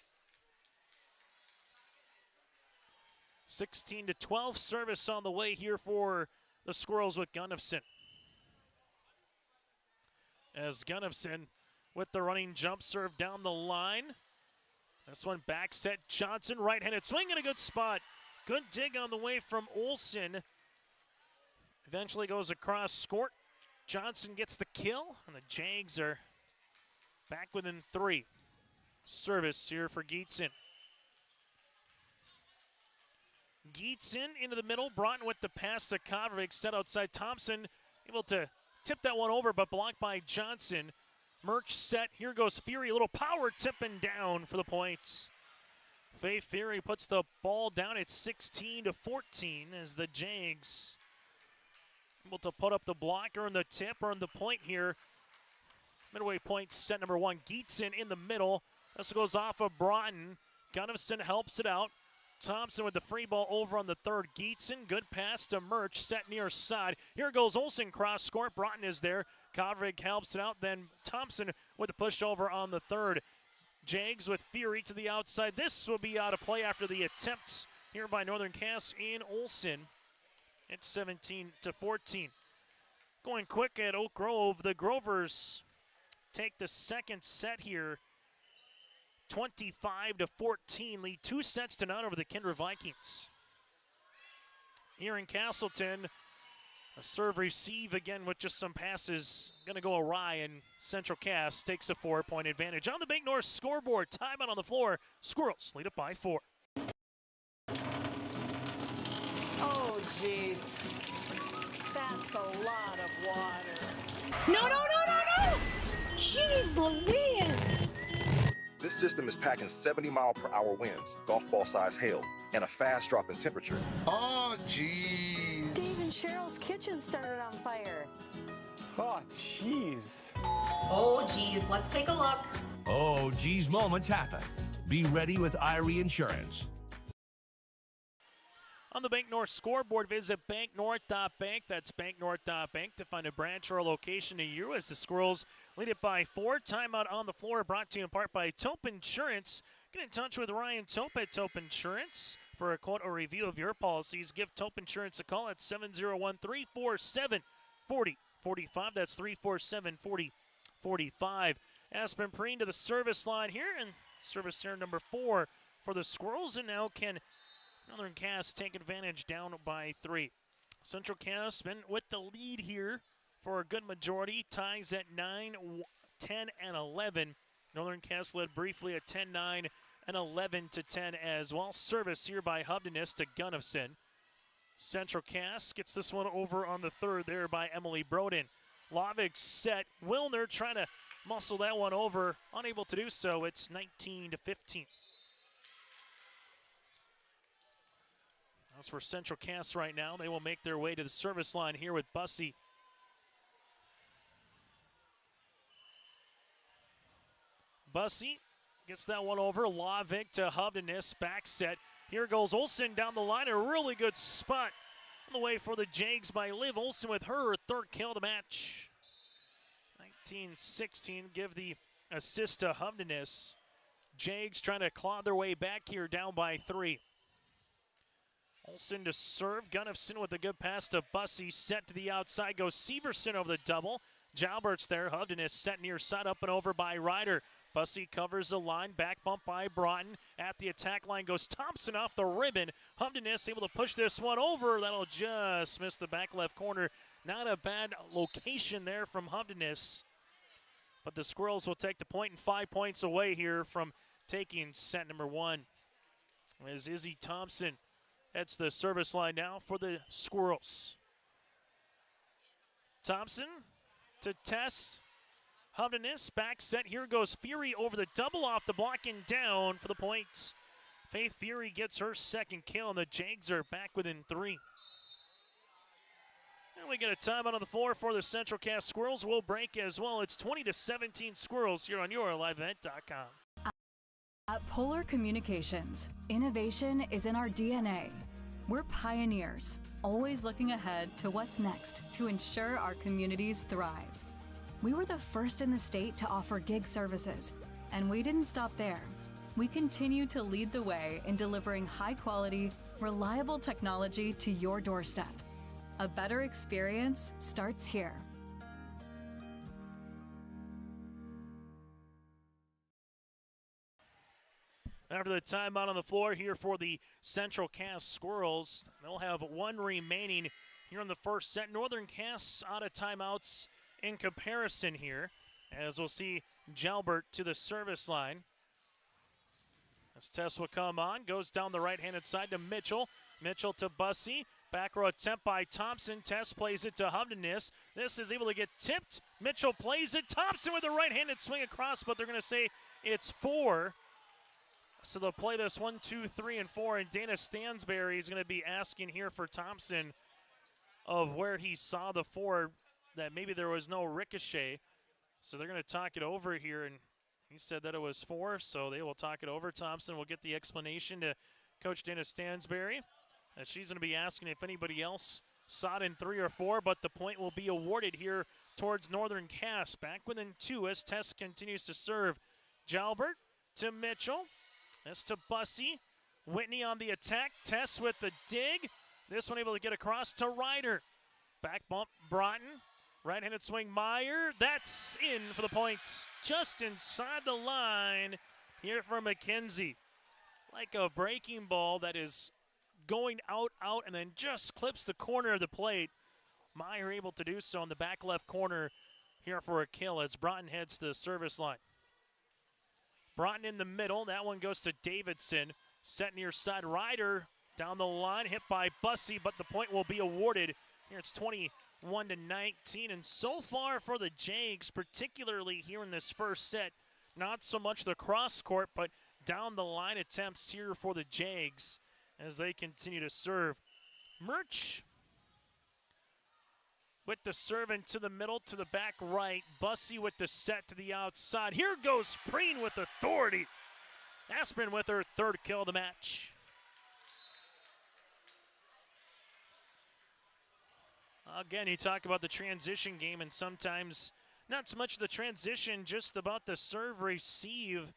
16-12 service on the way here for the Squirrels with Gunnifson. As Gunnifson with the running jump serve down the line. This one back set. Johnson, right-handed swing in a good spot. Good dig on the way from Olsen. Eventually goes across Skort. Johnson gets the kill, and the Jags are back within 3. Service here for Geetson. Geetson into the middle. Broughton with the pass to Covervig. Set outside Thompson. Able to tip that one over, but blocked by Johnson. Murch set. Here goes Fury. A little power tipping down for the points. Faye Fury puts the ball down at 16-14 as the Jags able to put up the block, earn the tip, earn the point here. Midway point set number 1. Geetson in the middle. This goes off of Broughton. Gunnifson helps it out. Thompson with the free ball over on the third. Geetson, good pass to Murch, set near side. Here goes Olsen, cross court. Broughton is there. Covervig helps it out. Then Thompson with the push over on the third. Jags with Fury to the outside. This will be out of play after the attempts here by Northern Cass in Olsen. It's 17-14. Going quick at Oak Grove. The Grovers take the second set here. 25-14, lead 2-0 over the Kindred Vikings. Here in Castleton, a serve receive again with just some passes going to go awry, and Central Cass takes a 4-point advantage. On the Bank North scoreboard, timeout on the floor. Squirrels lead it by 4. Oh, jeez. That's a lot of water. No, no, no, no, no! Jeez Louise! This system is packing 70-mile-per-hour winds, golf ball-sized hail, and a fast drop in temperature. Oh, jeez. Dave and Cheryl's kitchen started on fire. Oh, jeez. Oh, geez, let's take a look. Oh, geez moments happen. Be ready with Irie Insurance. On the Bank North scoreboard, visit banknorth.bank. That's banknorth.bank to find a branch or a location near you as the Squirrels lead it by 4. Timeout on the floor brought to you in part by Taupe Insurance. Get in touch with Ryan Taupe at Taupe Insurance for a quote or review of your policies. Give Taupe Insurance a call at 701-347-4045. That's 347-4045. Aspen Preen to the service line here, and service here number 4 for the Squirrels, and now can Northern Cass take advantage down by 3. Central Cass been with the lead here for a good majority. Ties at 9, 10, and 11. Northern Cass led briefly at 10-9 and 11-10 as well. Service here by Hubdeness to Gunnifson. Central Cass gets this one over on the third there by Emily Broden. Lovick set. Wilner trying to muscle that one over. Unable to do so. It's 19-15. As for Central Cass right now, they will make their way to the service line here with Bussey. Bussey gets that one over. Lovick to Hubdeness. Back set. Here goes Olsen down the line. A really good spot on the way for the Jags by Liv Olsen with her third kill of the match. 19-16. Give the assist to Hubdeness. Jags trying to claw their way back here down by 3. Olsen to serve. Gunnifson with a good pass to Bussey. Set to the outside. Goes Severson over the double. Jalbert's there. Hubdeness set near side up and over by Ryder. Bussey covers the line. Back bump by Broughton. At the attack line goes Thompson off the ribbon. Hubdeness able to push this one over. That'll just miss the back left corner. Not a bad location there from Hubdeness. But the Squirrels will take the point and 5 points away here from taking set number 1. As Izzy Thompson heads the service line now for the Squirrels. Thompson to Tess. Hubdeness back set. Here goes Fury over the double off the block and down for the point. Faith Fury gets her second kill, and the Jags are back within 3. And we get a timeout on the floor for the Central Cass Squirrels. We'll break as well. It's 20-17 Squirrels here on YourLiveEvent.com. At Polar Communications, innovation is in our DNA. We're pioneers, always looking ahead to what's next to ensure our communities thrive. We were the first in the state to offer gig services, and we didn't stop there. We continue to lead the way in delivering high-quality, reliable technology to your doorstep. A better experience starts here. After the timeout on the floor here for the Central Cass Squirrels, they'll have one remaining here in the first set. Northern Cass out of timeouts in comparison here, as we'll see Jalbert to the service line. As Tess will come on, goes down the right-handed side to Mitchell. Mitchell to Bussey. Back row attempt by Thompson. Tess plays it to Hubdeness. This is able to get tipped. Mitchell plays it. Thompson with a right-handed swing across, but they're going to say it's 4. So they'll play this 1, 2, 3, and 4, and Dana Stansberry is going to be asking here for Thompson of where he saw the 4, that maybe there was no ricochet. So they're going to talk it over here, and he said that it was 4, so they will talk it over. Thompson will get the explanation to Coach Dana Stansberry. And she's going to be asking if anybody else saw it in 3 or 4, but the point will be awarded here towards Northern Cass. Back within 2 as Tess continues to serve. Jalbert to Mitchell. This to Bussey. Whitney on the attack. Tess with the dig. This one able to get across to Ryder. Back bump, Broughton. Right-handed swing, Meyer. That's in for the point. Just inside the line. here for McKenzie. Like a breaking ball that is going out, and then just clips the corner of the plate. Meyer able to do so in the back left corner here for a kill as Broughton heads to the service line. Broughton in the middle. That one goes to Davidson. Set near side. Ryder down the line, hit by Bussey, but the point will be awarded. Here it's 21-19, and so far for the Jags, particularly here in this first set, not so much the cross court, but down the line attempts here for the Jags as they continue to serve. Murch with the serve into the middle to the back right. Bussey with the set to the outside. Here goes Preen with authority. Aspen with her third kill of the match. Again, you talk about the transition game, and sometimes not so much the transition, just about the serve receive,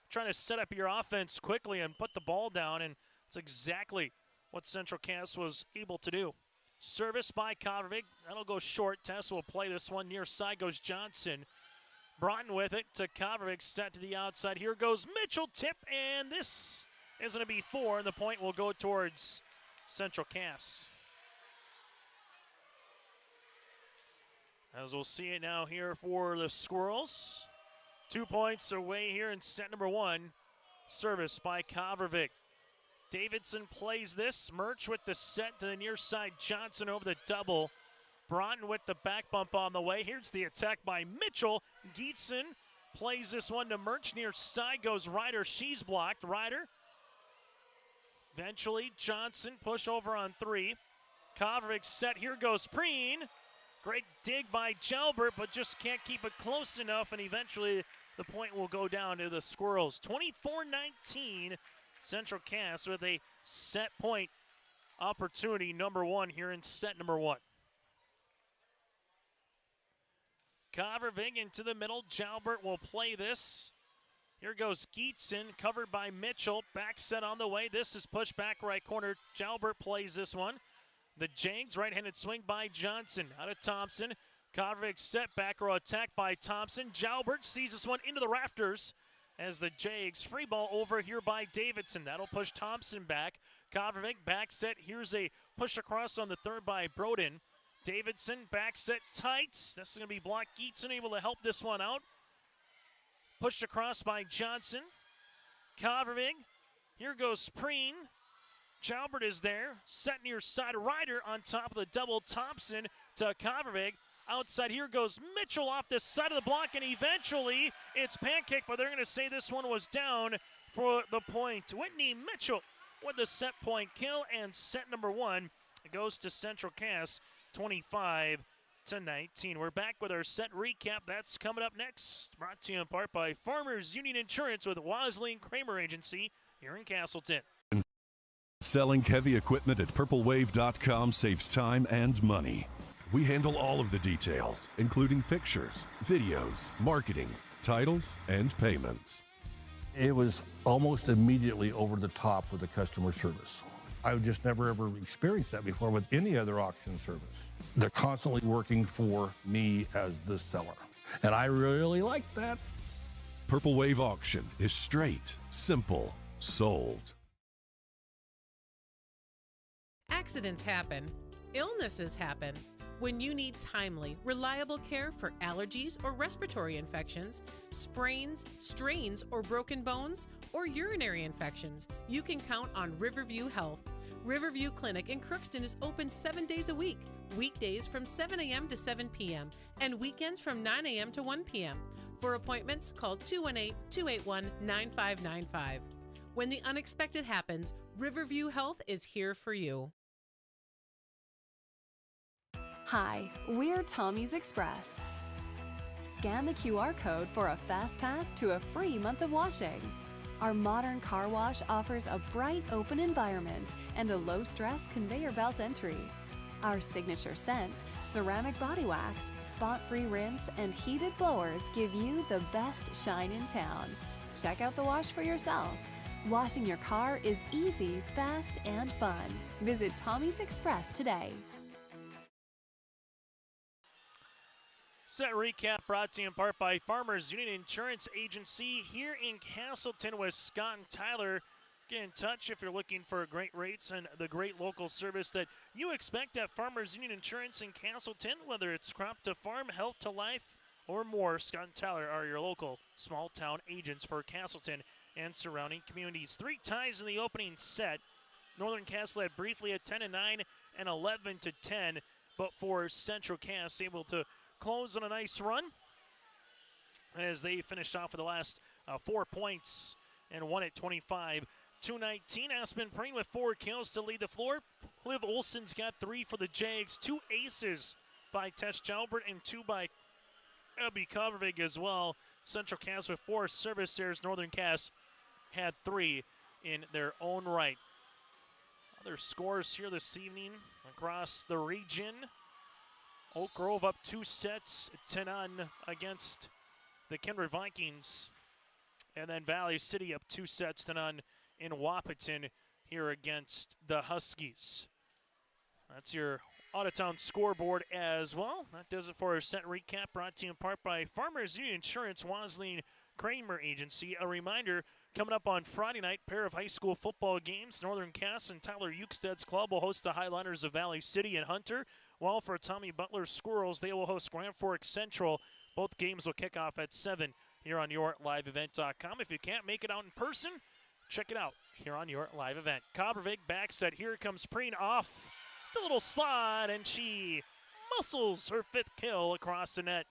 trying to set up your offense quickly and put the ball down, and it's exactly what Central Cass was able to do. Service by Kovarevic. That'll go short. Tess will play this one. Near side goes Johnson. Broughton with it to Kovarevic, set to the outside. Here goes Mitchell, tip, and this is going to be 4, and the point will go towards Central Cass. As we'll see it now here for the Squirrels. 2 points away here in set number 1. Service by Kovarevic. Davidson plays this. Murch with the set to the near side. Johnson over the double. Broughton with the back bump on the way. Here's the attack by Mitchell. Geetson plays this one to Murch. Near side goes Ryder. She's blocked. Ryder. Eventually, Johnson push over on 3. Kovarevic set. Here goes Preen. Great dig by Jalbert, but just can't keep it close enough, and eventually the point will go down to the Squirrels. 24-19, Central Cass with a set point opportunity number 1 here in set number 1. Kovarevic into the middle. Jalbert will play this. Here goes Geetson, covered by Mitchell. Back set on the way. This is pushed back right corner. Jalbert plays this one. The Jags, right-handed swing by Johnson. Out of Thompson. Kovarevic set, back row attack by Thompson. Jalbert sees this one into the rafters as the Jags free ball over here by Davidson. That'll push Thompson back. Kovarevic back set. Here's a push across on the third by Broden. Davidson back set tights. This is going to be blocked. Geetson able to help this one out. Pushed across by Johnson. Kovarevic. Here goes Preen. Jalbert is there. Set near side. Ryder on top of the double. Thompson to Kovarevic. Outside here goes Mitchell off the side of the block, and eventually it's pancake, but they're going to say this one was down for the point. Whitney Mitchell with the set point kill, and set number 1 goes to Central Cass, 25-19. We're back with our set recap. That's coming up next. Brought to you in part by Farmers Union Insurance with Wasleen Kramer Agency here in Castleton. Selling heavy equipment at purplewave.com saves time and money. We handle all of the details, including pictures, videos, marketing, titles, and payments. It was almost immediately over the top with the customer service. I've just never ever experienced that before with any other auction service. They're constantly working for me as the seller, and I really like that. Purple Wave Auction is straight, simple, sold. Accidents happen. Illnesses happen. When you need timely, reliable care for allergies or respiratory infections, sprains, strains, or broken bones, or urinary infections, you can count on Riverview Health. Riverview Clinic in Crookston is open 7 days a week, weekdays from 7 a.m. to 7 p.m., and weekends from 9 a.m. to 1 p.m. For appointments, call 218-281-9595. When the unexpected happens, Riverview Health is here for you. Hi, we're Tommy's Express. Scan the QR code for a fast pass to a free month of washing. Our modern car wash offers a bright, open environment and a low-stress conveyor belt entry. Our signature scent, ceramic body wax, spot-free rinse, and heated blowers give you the best shine in town. Check out the wash for yourself. Washing your car is easy, fast, and fun. Visit Tommy's Express today. Set recap brought to you in part by Farmers Union Insurance Agency here in Castleton with Scott and Tyler. Get in touch if you're looking for great rates and the great local service that you expect at Farmers Union Insurance in Castleton, whether it's crop to farm, health to life, or more. Scott and Tyler are your local small town agents for Castleton and surrounding communities. 3 ties in the opening set. Northern Cass led briefly at 10-9 and 11-10, but for Central Cass able to close on a nice run as they finished off with the last 4 points and won at 25-19. Aspen Preen with 4 kills to lead the floor. Liv Olsen's got 3 for the Jags. 2 aces by Tess Jalbert and 2 by Abby Covervig as well. Central Cass with 4 service errors. Northern Cass had 3 in their own right. Other scores here this evening across the region. Oak Grove up 2 sets to none against the Kindred Vikings. And then Valley City up 2 sets to none in Wahpeton here against the Huskies. That's your out-of-town scoreboard as well. That does it for our set recap, brought to you in part by Farmers Union Insurance, Wasleen Kramer Agency. A reminder, coming up on Friday night, pair of high school football games. Northern Cass and Tyler Euksted's club will host the Highlanders of Valley City and Hunter. While for Tommy Butler's Squirrels, they will host Grand Forks Central. Both games will kick off at 7 here on YourLiveEvent.com. If you can't make it out in person, check it out here on Your Live Event. Kobervig back set. Here comes Preen off the little slide, and she muscles her 5th kill across the net.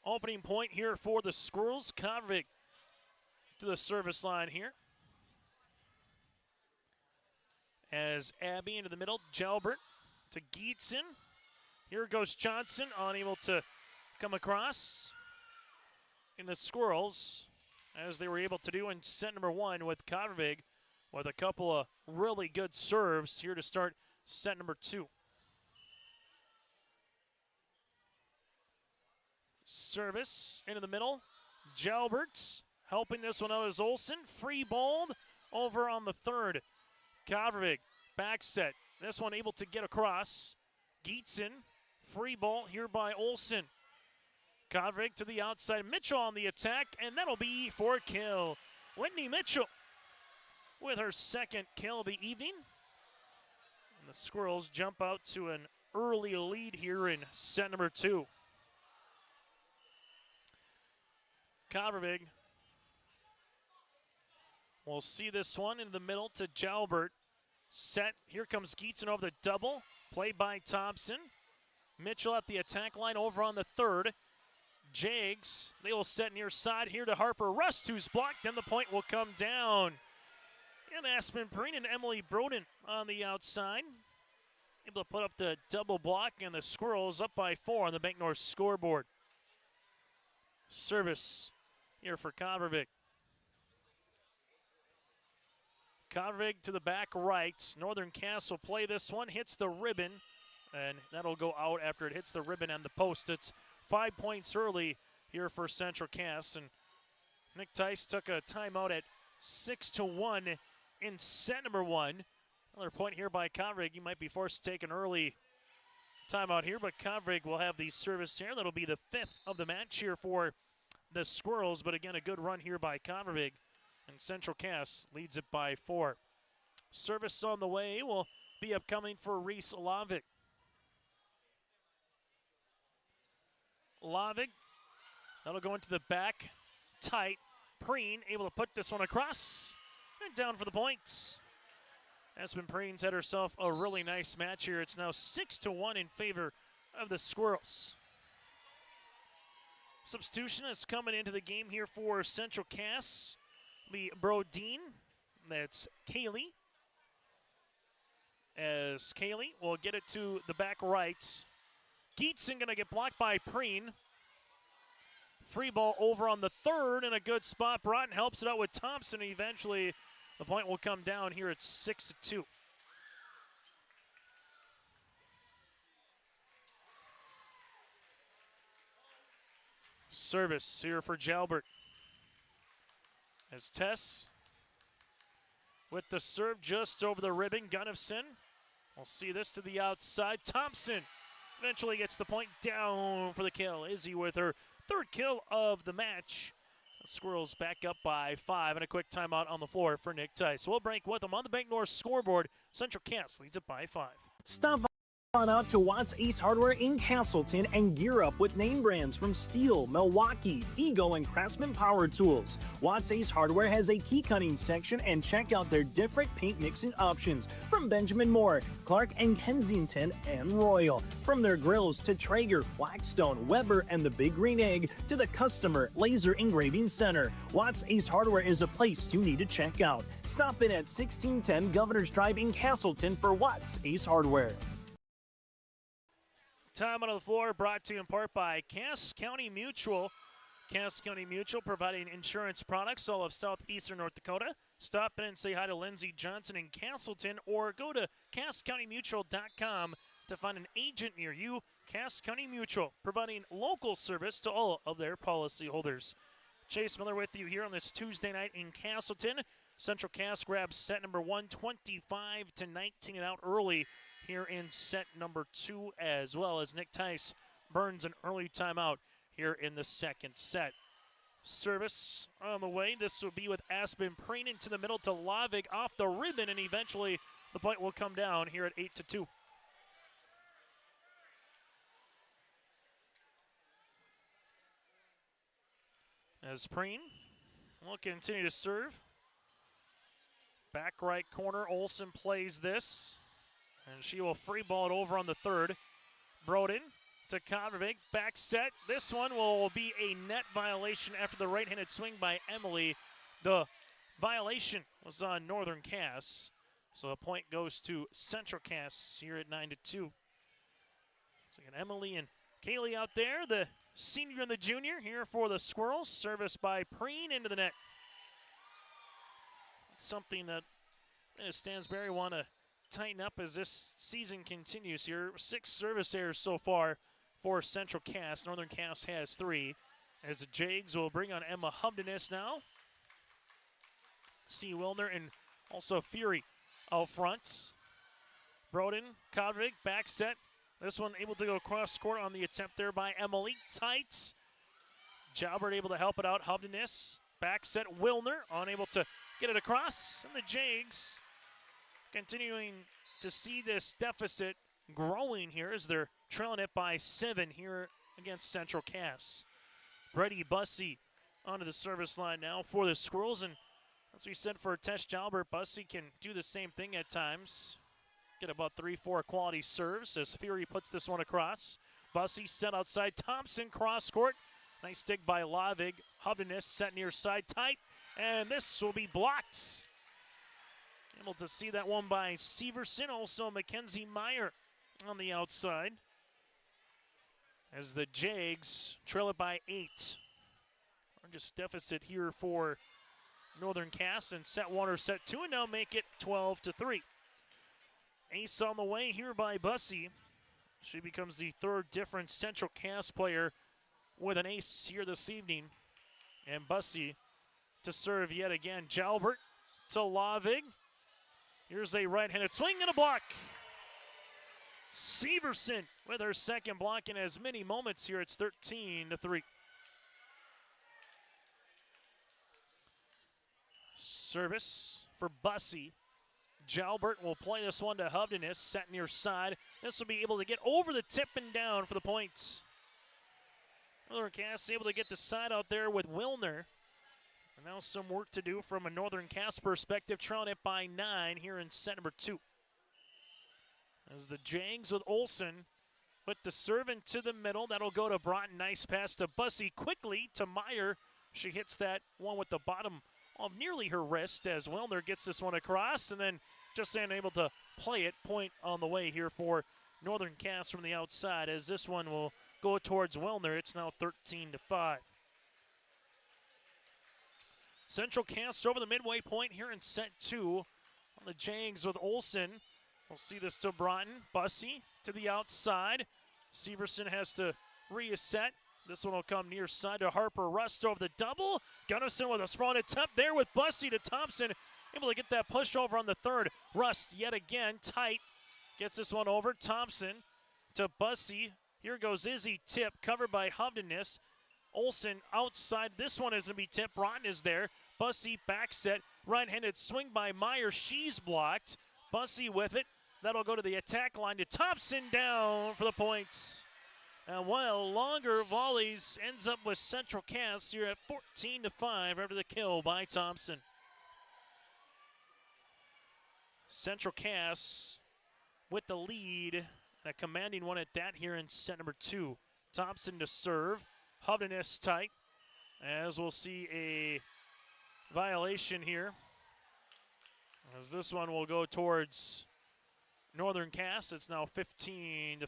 Opening point here for the Squirrels. Kobervig to the service line here. As Abby into the middle, Jalbert to Geetson. Here goes Johnson, unable to come across. In the Squirrels, as they were able to do in set number 1 with Kovervig, with a couple of really good serves here to start set number 2. Service into the middle. Jalbert helping this one out is Olsen. Free balled over on the 3rd. Kovervig back set. This one able to get across. Geetson, free ball here by Olsen. Kovervig to the outside. Mitchell on the attack, and that'll be for a kill. Whitney Mitchell with her 2nd kill of the evening. And the Squirrels jump out to an early lead here in set number 2. Kovervig will see this one in the middle to Jalbert. Set. Here comes Geetson over the double. Play by Thompson. Mitchell at the attack line over on the 3rd. Jags, they will set near side here to Harper Rust, who's blocked, and the point will come down. And Aspen Preen and Emily Broden on the outside. Able to put up the double block, and the Squirrels up by 4 on the Bank North scoreboard. Service here for Kovervig. Kovervig to the back right. Northern Cass will play this one, hits the ribbon, and that'll go out after it hits the ribbon and the post. It's 5 points early here for Central Cass, and Nick Tice took a timeout at 6-1 in set number 1. Another point here by Kovervig. He might be forced to take an early timeout here, but Kovervig will have the service here. That'll be the 5th of the match here for the Squirrels, but again, a good run here by Kovervig, and Central Cass leads it by 4. Service on the way will be upcoming for Reese Lavic. Lavic, that'll go into the back, tight. Preen able to put this one across, and down for the points. Aspen Preen's had herself a really nice match here. It's now 6-1 in favor of the Squirrels. Substitution is coming into the game here for Central Cass. Be Brodeen. That's Kaylee. As Kaylee will get it to the back right. Geetson going to get blocked by Preen. Free ball over on the 3rd, and a good spot. Broughton helps it out with Thompson. Eventually, the point will come down here at 6-2. Service here for Jalbert. As Tess with the serve just over the ribbon. Gunnifson We'll see this to the outside. Thompson eventually gets the point, down for the kill. Izzy with her third kill of the match. The Squirrels back up by 5, and a quick timeout on the floor for Nick Tice. We'll break with them on the Bank North scoreboard. Central Cass leads it by 5. Stop on out to Watts Ace Hardware in Castleton and gear up with name brands from Steel, Milwaukee, Ego, and Craftsman Power Tools. Watts Ace Hardware has a key cutting section, and check out their different paint mixing options from Benjamin Moore, Clark and Kensington, and Royal. From their grills to Traeger, Blackstone, Weber, and the Big Green Egg to the Customer Laser Engraving Center, Watts Ace Hardware is a place you need to check out. Stop in at 1610 Governor's Drive in Castleton for Watts Ace Hardware. Time on the floor brought to you in part by Cass County Mutual. Cass County Mutual providing insurance products all of southeastern North Dakota. Stop in and say hi to Lindsey Johnson in Castleton, or go to CassCountyMutual.com to find an agent near you. Cass County Mutual, providing local service to all of their policyholders. Chase Miller with you here on this Tuesday night in Castleton. Central Cass grabs set number 1, 25-19, and out early here in set number 2, as well as Nick Tice burns an early timeout here in the second set. Service on the way. This will be with Aspen Preen into the middle to Lavig off the ribbon, and eventually the point will come down here at 8-2. As Preen will continue to serve. Back right corner, Olsen plays this, and she will free ball it over on the third. Broden to Kovacic, back set. This one will be a net violation after the right-handed swing by Emily. The violation was on Northern Cass, so the point goes to Central Cass here at 9-2. So again, Emily and Kaylee out there, the senior and the junior here for the Squirrels. Service by Preen into the net. Something that Stansberry want to tighten up as this season continues here. 6 service errors so far for Central Cass. Northern Cass has 3. As the Jags will bring on Emma Hubdenis now. C. Wilner and also Fury out front. Broden, Kovacic, back set. This one able to go cross court on the attempt there by Emily. Tights. Jalbert able to help it out. Hubdenis. Back set. Wilner unable to get it across. And the Jags continuing to see this deficit growing here as they're trailing it by 7 here against Central Cass. Brady Bussey onto the service line now for the Squirrels. And as we said for Tesh Jalbert, Bussey can do the same thing at times. Get about 3-4 quality serves as Fury puts this one across. Bussey set outside. Thompson cross court. Nice dig by Lavig. Hubdenis set near side tight. And this will be blocked. Able to see that one by Severson. Also Mackenzie Meyer on the outside. As the Jags trail it by 8. Largest deficit here for Northern Cass in set 1 or set 2. And now make it 12-3. Ace on the way here by Bussey. She becomes the 3rd different Central Cass player with an ace here this evening. And Bussey to serve yet again. Jalbert to Lavig. Here's a right-handed swing and a block. Severson with her second block in as many moments here. It's 13-3. Service for Bussey. Jalbert will play this one to Hubdenis, set near side. This will be able to get over the tip and down for the points. Northern Cass able to get the side out there with Wilner. And now some work to do from a Northern Cass perspective, trailing it by 9 here in set number 2. As the Jags with Olsen put the serve into the middle. That'll go to Broughton. Nice pass to Bussey quickly to Meyer. She hits that one with the bottom of nearly her wrist as Wilner gets this one across and then just unable to play it. Point on the way here for Northern Cass from the outside as this one will go towards Wilner. It's now 13-5. Central Cass over the midway point here in set 2 on the Jags with Olsen. We'll see this to Broughton. Bussey to the outside. Severson has to reset. This one will come near side to Harper. Rust over the double. Gunnison with a sprawn attempt there with Bussey to Thompson. Able to get that push over on the third. Rust yet again tight Gets this one over. Thompson to Bussey. Here goes Izzy. Tip covered by Hovdenes. Olsen outside. This one is going to be tipped. Broughton is there. Bussey back set. Right-handed swing by Meyer. She's blocked. Bussey with it. That'll go to the attack line to Thompson, down for the points. And while longer volleys ends up with Central Cass here at 14-5 after the kill by Thompson. Central Cass with the lead, and a commanding one at that here in set number 2. Thompson to serve. Hovdenes tight, as we'll see a violation here, as this one will go towards Northern Cass. It's now 15-5.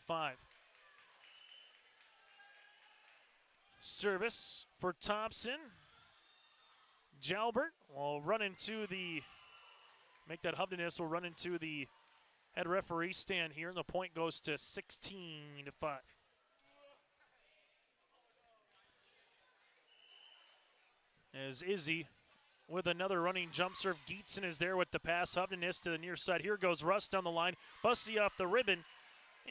Service for Thompson. Jalbert will run into the, make that Hovdenes will run into the head referee stand here, and the point goes to 16-5. As Izzy with another running jump serve. Gietzen is there with the pass. Hovdenes to the near side. Here goes Rust down the line. Bussey off the ribbon.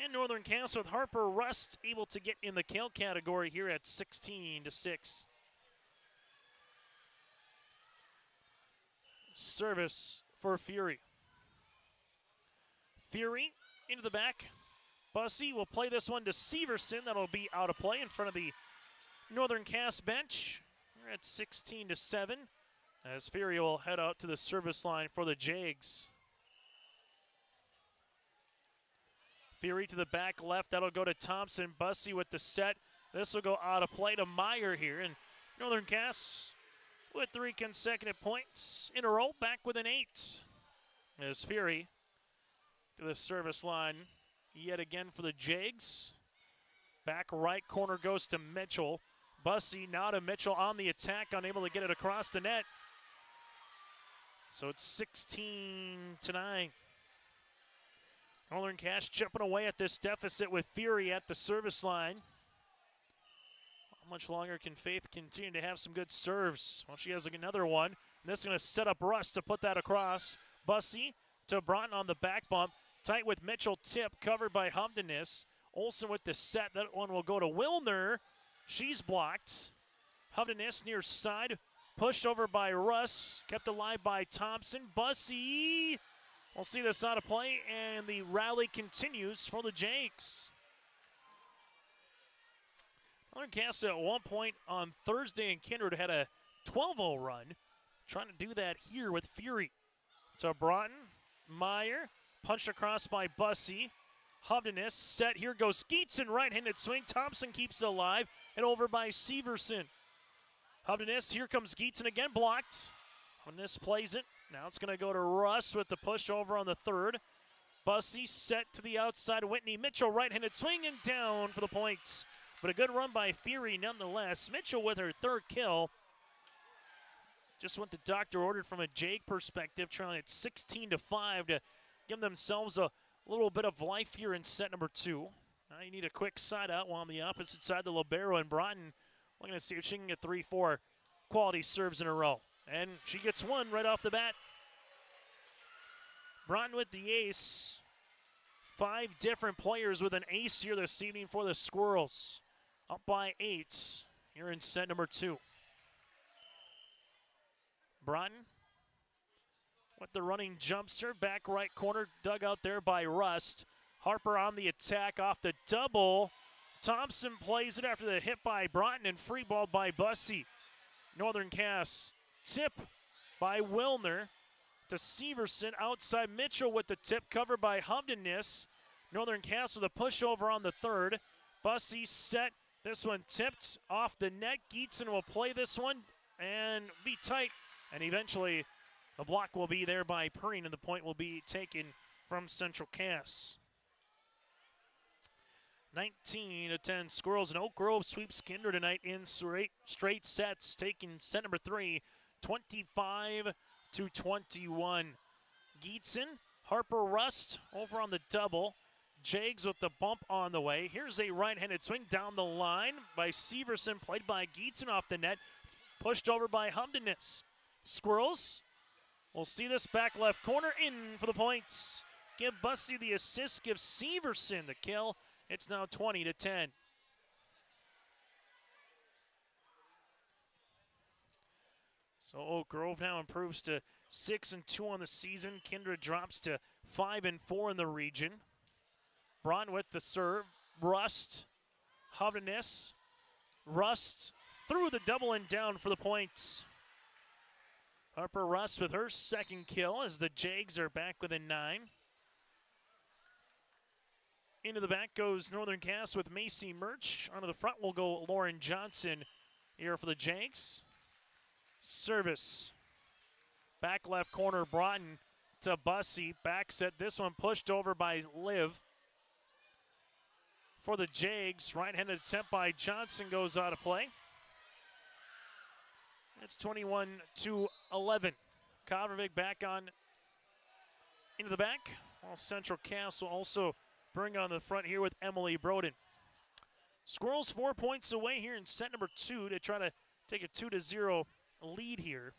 And Northern Cass with Harper Rust able to get in the kill category here at 16-6. Service for Fury. Fury into the back. Bussey will play this one to Severson. That'll be out of play in front of the Northern Cass bench. We're at 16-7 as Fury will head out to the service line for the Jags. Fury to the back left. That'll go to Thompson. Bussey with the set. This will go out of play to Meyer here. And Northern Cass with 3 consecutive points in a row, back with an 8. As Fury to the service line yet again for the Jags. Back right corner goes to Mitchell. Bussey now to Mitchell on the attack, unable to get it across the net. So it's 16-9. Northern Cass chipping away at this deficit with Fury at the service line. How much longer can Faith continue to have some good serves? Well, she has another one. And this is going to set up Russ to put that across. Bussey to Broughton on the back bump. Tight with Mitchell. Tip covered by Hovdenes. Olsen with the set. That one will go to Wilner. She's blocked. Hovdenes near side. Pushed over by Russ. Kept alive by Thompson. Bussey. We'll see this out of play, and the rally continues for the Jags. Northern Cass at one point on Thursday in Kindred had a 12-0 run. Trying to do that here with Fury. To Broughton. Meyer. Punched across by Bussey. Hovdenes set. Here goes Gietzen. Right-handed swing. Thompson keeps it alive. And over by Severson. Hovdenes. Here comes Gietzen again. Blocked. Hovdenes plays it. Now it's going to go to Russ with the push over on the third. Bussey set to the outside. Whitney Mitchell right-handed swing and down for the points. But a good run by Fury nonetheless. Mitchell with her 3rd kill. Just what the doctor ordered from a Jag perspective, trailing at 16-5 to give themselves a little bit of life here in set number 2. Now you need a quick side out while on the opposite side, the libero and Broughton. We're going to see if she can get 3-4 quality serves in a row. And she gets one right off the bat. Broughton with the ace. 5 different players with an ace here this evening for the Squirrels. Up by 8 here in set number 2. Broughton with the running jump serve. Back right corner dug out there by Rust. Harper on the attack off the double. Thompson plays it after the hit by Broughton and free ball by Bussey. Northern Cass. Tip by Wilner to Severson. Outside Mitchell with the tip covered by Hovdenes. Northern Cass with a pushover on the third. Bussey set. This one tipped off the net. Gietzen will play this one and be tight. And eventually the block will be there by Perrine and the point will be taken from Central Cass. 19-10. Squirrels and Oak Grove sweeps Kinder tonight in straight sets, taking set number 3. 25-21. Gietzen, Harper Rust over on the double. Jags with the bump on the way. Here's a right-handed swing down the line by Severson, played by Gietzen off the net. Pushed over by Hovdenes. Squirrels will see this back left corner in for the points. give Bussey the assist, give Severson the kill. It's now 20-10. So Oak Grove now improves to 6-2 on the season. Kindred drops to 5-4 in the region. Braun with the serve. Rust, Hovdenes. Rust through the double and down for the points. Harper Rust with her second kill as the Jags are back within 9. Into the back goes Northern Cass with Macy Murch. Onto the front will go Lauren Johnson here for the Jags. Service. Back left corner, Broughton to Bussey. Back set, this one pushed over by Liv. For the Jags, right-handed attempt by Johnson goes out of play. It's 21-11. Kovarevic back on into the back. While Central Cass will also bring on the front here with Emily Broden. Squirrels 4 points away here in set number 2 to try to take a 2-0 lead here.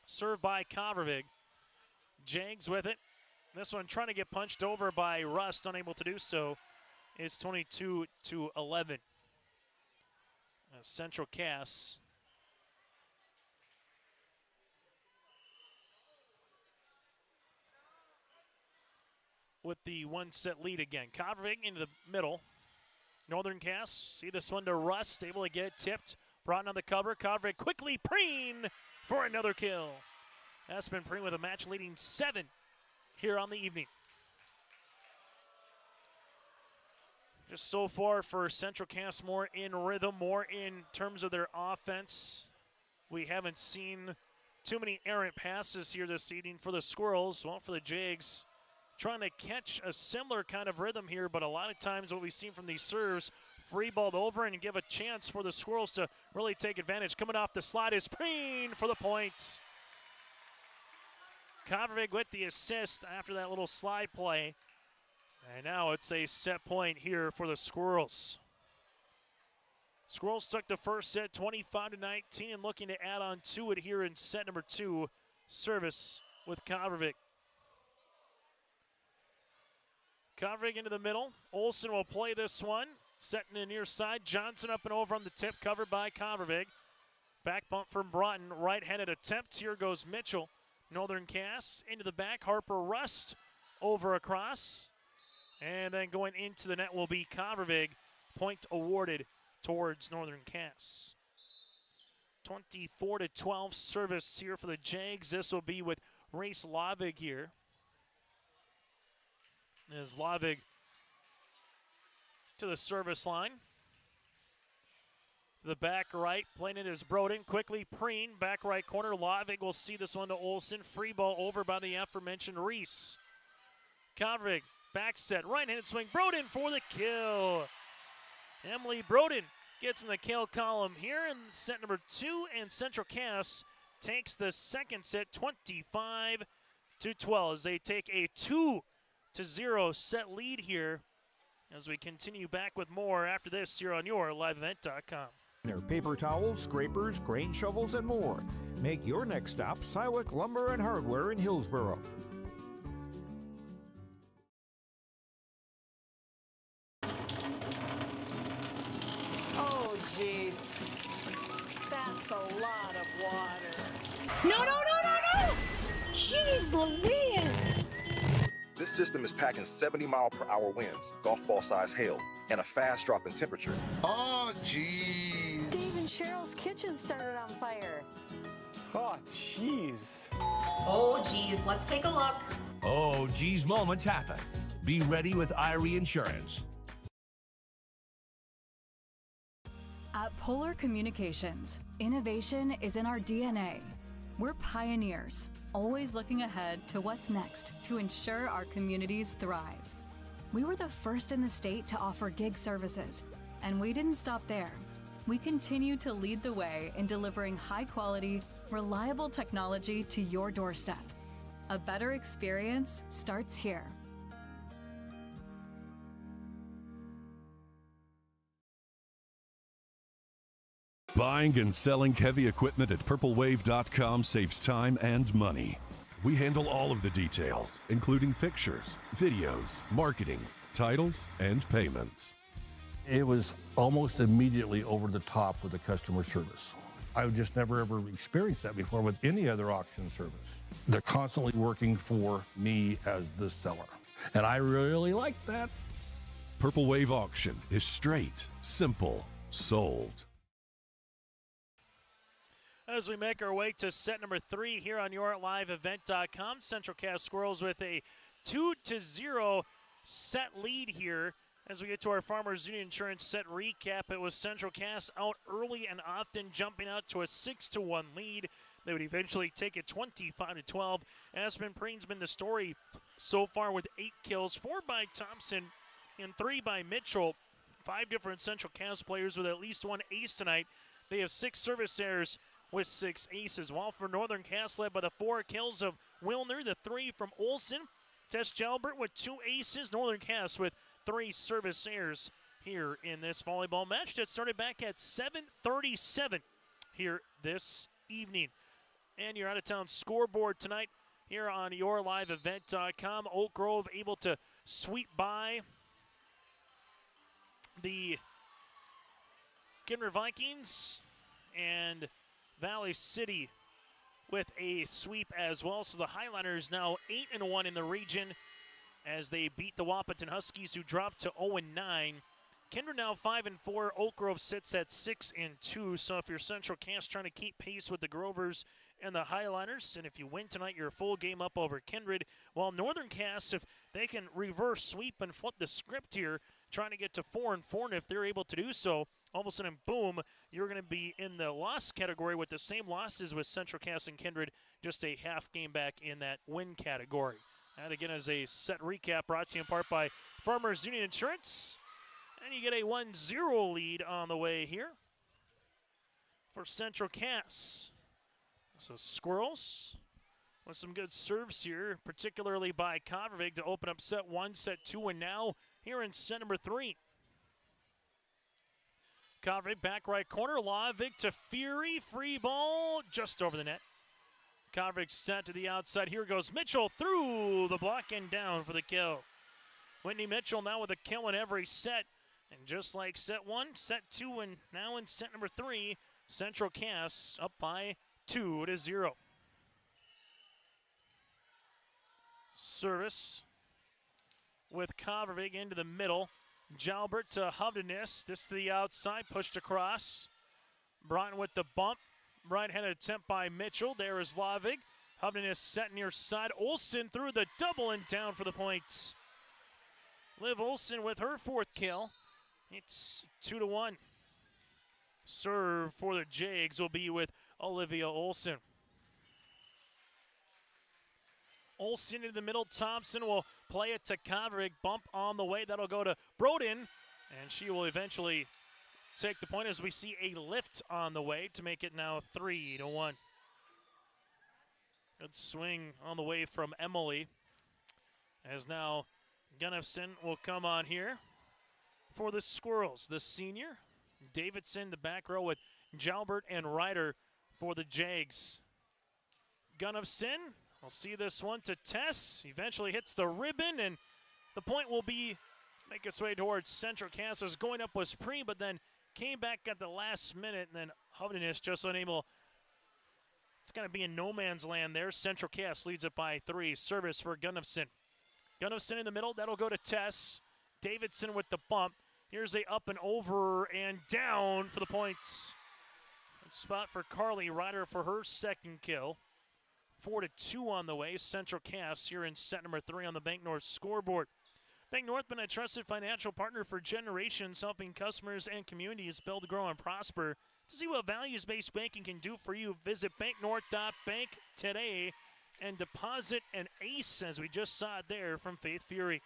Served by Kovarevic. Jags with it. This one trying to get punched over by Rust, unable to do so. It's 22-11. Central Cass. With the 1-set lead again. Kovarevic into the middle. Northern Cass, see this one to Rust, able to get it tipped. Brought on the cover. Kovarevic quickly preen for another kill. Aspen Preen with a match-leading 7 here on the evening. Just so far for Central Cass, more in rhythm, more in terms of their offense. We haven't seen too many errant passes here this evening for the Squirrels. Well, for the Jags, trying to catch a similar kind of rhythm here, but a lot of times what we've seen from these serves, free balled over and give a chance for the Squirrels to really take advantage. Coming off the slide is Preen for the point. Kovarevic with the assist after that little slide play. And now it's a set point here for the Squirrels. Squirrels took the first set 25-19 and looking to add on to it here in set number 2. Service with Kovarevic. Kovarevic into the middle. Olsen will play this one. Setting the near side. Johnson up and over on the tip, covered by Kovarevic. Back bump from Broughton. Right-handed attempt. Here goes Mitchell. Northern Cass into the back. Harper Rust over across. And then going into the net will be Kovarevic. Point awarded towards Northern Cass. 24-12 service here for the Jags. This will be with Race Lavig here. As Lavig to the service line. To the back right, playing it as Broden. Quickly Preen, back right corner. Lavig will see this one to Olsen. Free ball over by the aforementioned Reese. Kovarevic, back set, right-handed swing. Broden for the kill. Emily Broden gets in the kill column here in set number 2, and Central Cass takes the second set 25-12 as they take a 2-0 set lead here as we continue back with more after this here on your liveevent.com. Their paper towels, scrapers, grain shovels, and more. Make your next stop Sywick Lumber and Hardware in Hillsboro. Oh, jeez. That's a lot of water. No, no, no, no, no! Jeez Louise! This system is packing 70-mile-per-hour winds, golf ball-size hail, and a fast drop in temperature. Oh, jeez. Dave and Cheryl's kitchen started on fire. Oh, jeez. Oh, geez, let's take a look. Oh, geez, moments happen. Be ready with Irie Insurance. At Polar Communications, innovation is in our DNA. We're pioneers, always looking ahead to what's next to ensure our communities thrive. We were the first in the state to offer gig services, and we didn't stop there. We continue to lead the way in delivering high-quality, reliable technology to your doorstep. A better experience starts here. Buying and selling heavy equipment at purplewave.com saves time and money. We handle all of the details, including pictures, videos, marketing, titles, and payments. It was almost immediately over the top with the customer service. I've just never ever experienced that before with any other auction service. They're constantly working for me as the seller, and I really like that. Purple Wave Auction is straight, simple, sold. As we make our way to set number 3 here on YourLiveEvent.com, Central Cass Squirrels with a 2-0 set lead here. As we get to our Farmers Union Insurance set recap, it was Central Cass out early and often, jumping out to a 6-1 lead. They would eventually take it 25-12. Aspen Preen's been the story so far with 8 kills, 4 by Thompson and 3 by Mitchell. 5 different Central Cass players with at least 1 ace tonight. They have 6 service errors with 6 aces. While for Northern Cass, led by the 4 kills of Wilner, the 3 from Olson. Tess Jalbert with 2 aces. Northern Cass with 3 service errors here in this volleyball match that started back at 7:37 here this evening. And your out-of-town scoreboard tonight here on YourLiveEvent.com. Oak Grove able to sweep by the Kindred Vikings, and Valley City with a sweep as well. So the Highliners now 8-1 in the region as they beat the Wahpeton Huskies, who dropped to 0-9. Kindred now 5-4. Oak Grove sits at 6-2. So if you're Central Cass trying to keep pace with the Grovers and the Highliners, and if you win tonight, you're a full game up over Kindred. While Northern Cass, if they can reverse sweep and flip the script here, trying to get to 4-4, and if they're able to do so, all of a sudden, boom, you're going to be in the loss category with the same losses with Central Cass and Kindred, just a half game back in that win category. And again, as a set recap brought to you in part by Farmers Union Insurance. And you get a 1-0 lead on the way here for Central Cass. So Squirrels with some good serves here, particularly by Kovervig to open up set 1, set 2, and now here in set number 3. Kovervig back right corner, Lavig to Fury, free ball just over the net. Kovervig set to the outside. Here goes Mitchell through the block and down for the kill. Whitney Mitchell now with a kill in every set. And just like set 1, set 2, and now in set number 3, Central Cass up by 2-0. Service with Kovervig into the middle. Jalbert to Hovdenis. This to the outside, pushed across. Broughton with the bump. Right-handed attempt by Mitchell. There is Lavig. Hovdenis set near side. Olsen through the double and down for the points. Liv Olsen with her 4th kill. It's 2-1. Serve for the Jags will be with Olivia Olsen. Olsen in the middle. Thompson will play it to Kovervig. Bump on the way. That'll go to Broden. And she will eventually take the point as we see a lift on the way to make it now 3-1. Good swing on the way from Emily. As now Gunnifson will come on here for the Squirrels. The senior. Davidson, the back row with Jalbert and Ryder for the Jags. Gunnifson. We'll see this one to Tess. Eventually hits the ribbon, and the point will be make its way towards Central Cass. Was going up with Spree, but then came back at the last minute, and then Hovdenis just unable. It's going to be in no man's land there. Central Cass leads it by 3. Service for Gunnifson. Gunnifson in the middle. That'll go to Tess. Davidson with the bump. Here's a up and over and down for the points. Good spot for Carly Ryder for her 2nd kill. 4-2 on the way. Central Cass here in set number 3 on the Bank North scoreboard. Bank North been a trusted financial partner for generations, helping customers and communities build, grow, and prosper. To see what values-based banking can do for you, visit banknorth.bank today and deposit an ace, as we just saw it there from Faith Fury.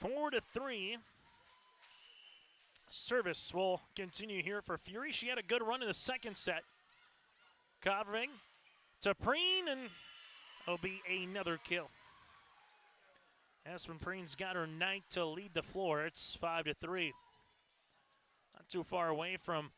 4-3. Service will continue here for Fury. She had a good run in the 2nd set. Kovervig to Preen, and it'll be another kill. Aspen Preen's got her 9th to lead the floor. It's 5-3. Not too far away from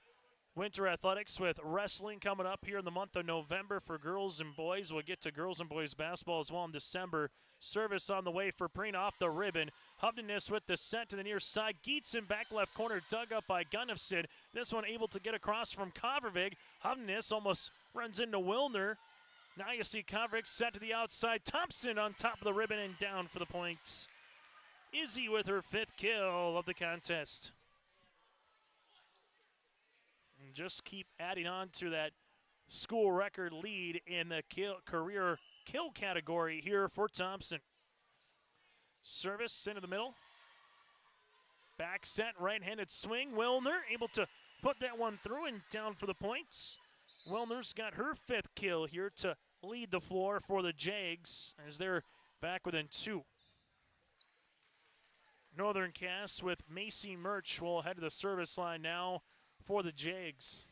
Winter athletics with wrestling coming up here in the month of November for girls and boys. We'll get to girls and boys basketball as well in December. Service on the way for Preen off the ribbon. Hovdenes with the set to the near side. Geetson back left corner, dug up by Gunnifson. This one able to get across from Kovervig. Hovdenes almost runs into Wilner. Now you see Kovervig set to the outside. Thompson on top of the ribbon and down for the points. Izzy with her 5th kill of the contest. And just keep adding on to that school record lead in the career kill category here for Thompson. Service into the middle. Back set, right-handed swing. Wilner able to put that one through and down for the points. Wilner's got her 5th kill here to lead the floor for the Jags as they're back within 2. Northern Cass with Macy Murch will head to the service line now for the Jags.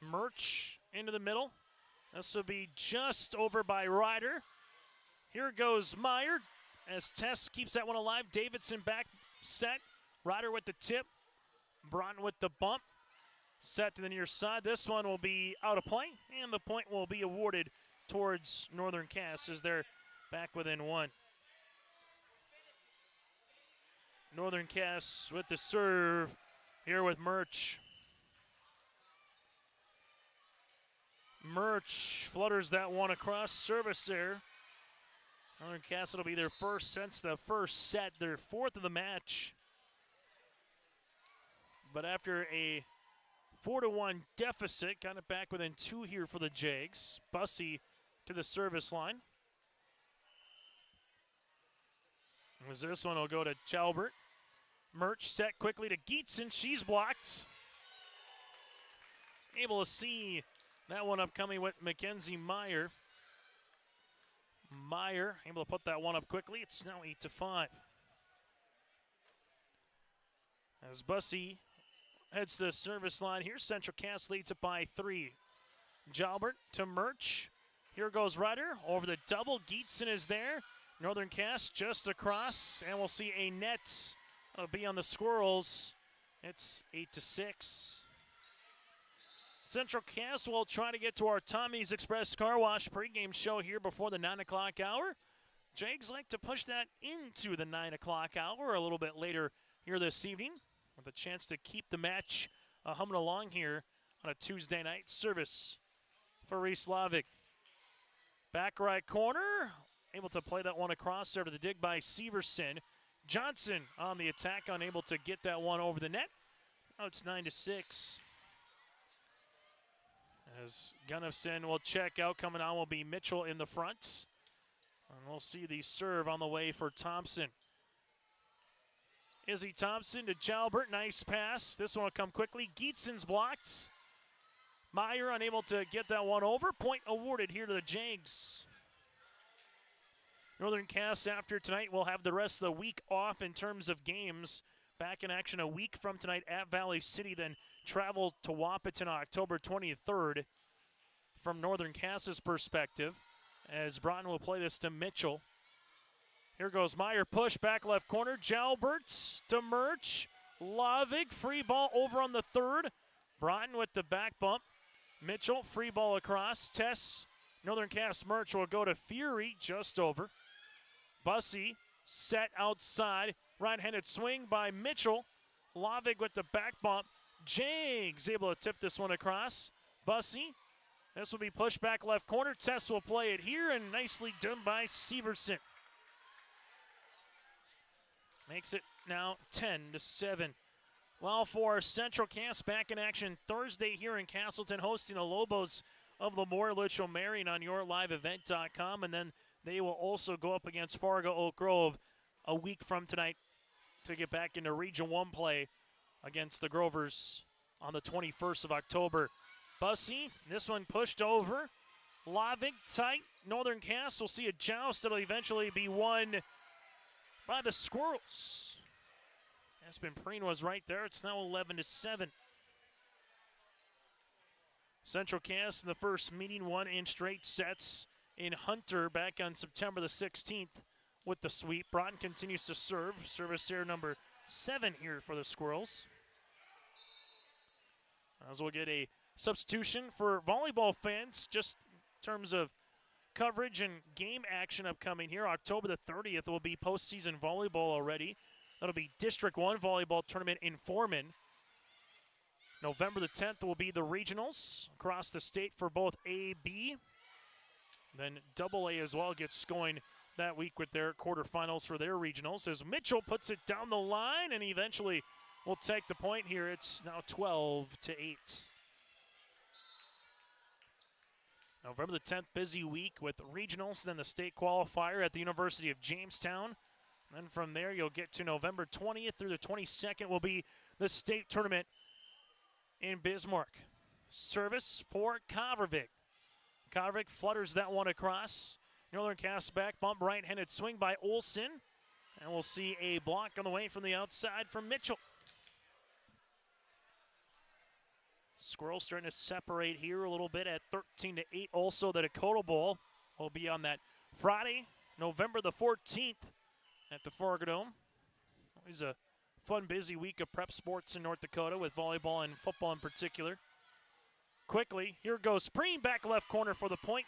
Murch into the middle. This will be just over by Ryder. Here goes Meyer as Tess keeps that one alive. Davidson back set. Ryder with the tip. Broughton with the bump. Set to the near side. This one will be out of play, and the point will be awarded towards Northern Cass as they're back within 1. Northern Cass with the serve here with Murch. Murch flutters that one across. Service there. Northern Cass will be their first since the first set, their 4th of the match. But after a 4-1 deficit, got it back within 2 here for the Jags. Bussey to the service line. As this one will go to Chalbert. Murch set quickly to Geetson. She's blocked. Able to see that one upcoming with Mackenzie Meyer. Meyer able to put that one up quickly. It's now 8-5. As Bussey heads to the service line here, Central Cass leads it by 3. Jalbert to Murch. Here goes Ryder over the double. Geetson is there. Northern Cass just across, and we'll see a net. It'll be on the Squirrels. It's 8-6. Central Cass will try to get to our Tommy's Express Car Wash pregame show here before the 9 o'clock hour. Jags like to push that into the 9 o'clock hour a little bit later here this evening with a chance to keep the match humming along here on a Tuesday night. Service for Reese Lavick. Back right corner, able to play that one across there to the dig by Severson. Johnson on the attack, unable to get that one over the net. Now it's 9-6. As Gunnifson will check out, coming on will be Mitchell in the front. And we'll see the serve on the way for Thompson. Izzy Thompson to Jalbert, nice pass. This one will come quickly. Geetson's blocked. Meyer unable to get that one over. Point awarded here to the Jags. Northern Cass after tonight will have the rest of the week off in terms of games. Back in action a week from tonight at Valley City, then travel to Wahpeton October 23rd. From Northern Cass's perspective, as Broughton will play this to Mitchell. Here goes Meyer, push back left corner. Jalberts to Murch. Lavig, free ball over on the 3rd. Broughton with the back bump. Mitchell, free ball across. Tess, Northern Cass Murch will go to Fury, just over. Bussey set outside. Right-handed swing by Mitchell. Lavig with the back bump. Jags able to tip this one across. Bussey. This will be pushed back left corner. Tess will play it here, and nicely done by Severson. Makes it now 10-7. Well, for Central Cass back in action Thursday here in Castleton, hosting the Lobos of Lemoore Litchfield Marion on yourliveevent.com, and then they will also go up against Fargo Oak Grove a week from tonight to get back into Region 1 play against the Grovers on the 21st of October. Bussey, this one pushed over. Lavig tight. Northern Cass will see a joust that'll eventually be won by the Squirrels. Aspen Preen was right there. It's now 11-7. Central Cass in the first meeting won in straight sets in Hunter back on September the 16th with the sweep. Broughton continues to serve. Service here number 7 here for the Squirrels. As we'll get a substitution for volleyball fans, just in terms of coverage and game action upcoming here. October the 30th will be postseason volleyball already. That'll be District 1 volleyball tournament in Foreman. November the 10th will be the regionals across the state for both A, B. Then AA as well gets going that week with their quarterfinals for their regionals. As Mitchell puts it down the line and eventually will take the point here. It's now 12-8. November the 10th, busy week with regionals, then the state qualifier at the University of Jamestown. Then from there, you'll get to November 20th through the 22nd will be the state tournament in Bismarck. Service for Kovervik. Kovervik flutters that one across. Northern Cass back bump, right-handed swing by Olsen. And we'll see a block on the way from the outside from Mitchell. Squirrels starting to separate here a little bit at 13-8. Also, the Dakota Bowl will be on that Friday, November the 14th at the Fargo Dome. Always a fun, busy week of prep sports in North Dakota with volleyball and football in particular. Quickly, here goes Preen back left corner for the point.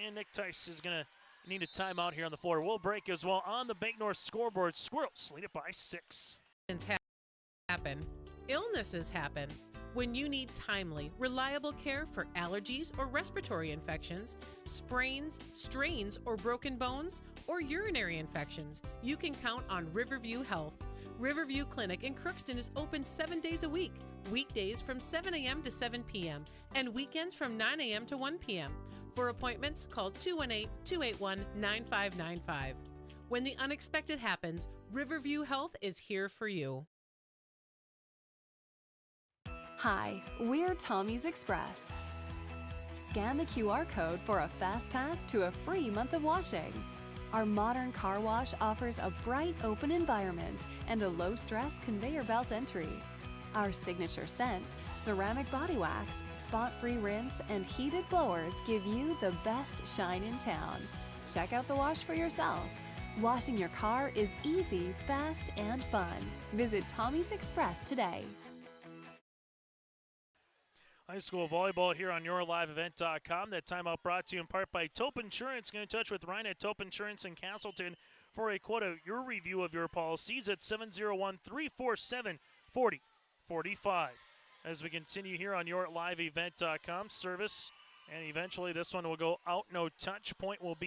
And Nick Tice is going to need a timeout here on the floor. We'll break as well on the Bank North scoreboard. Squirrels lead it by 6. Happen. Illnesses happen. When you need timely, reliable care for allergies or respiratory infections, sprains, strains, or broken bones, or urinary infections, you can count on Riverview Health. Riverview Clinic in Crookston is open 7 days a week, weekdays from 7 a.m. to 7 p.m., and weekends from 9 a.m. to 1 p.m. For appointments, call 218-281-9595. When the unexpected happens, Riverview Health is here for you. Hi, we're Tommy's Express. Scan the QR code for a fast pass to a free month of washing. Our modern car wash offers a bright, open environment and a low-stress conveyor belt entry. Our signature scent, ceramic body wax, spot-free rinse, and heated blowers give you the best shine in town. Check out the wash for yourself. Washing your car is easy, fast, and fun. Visit Tommy's Express today. High school volleyball here on YourLiveEvent.com. That timeout brought to you in part by Tope Insurance. Get in touch with Ryan at Tope Insurance in Castleton for a quote of your review of your policies at 701-347-4045. As we continue here on YourLiveEvent.com, service, and eventually this one will go out, no touch. Point will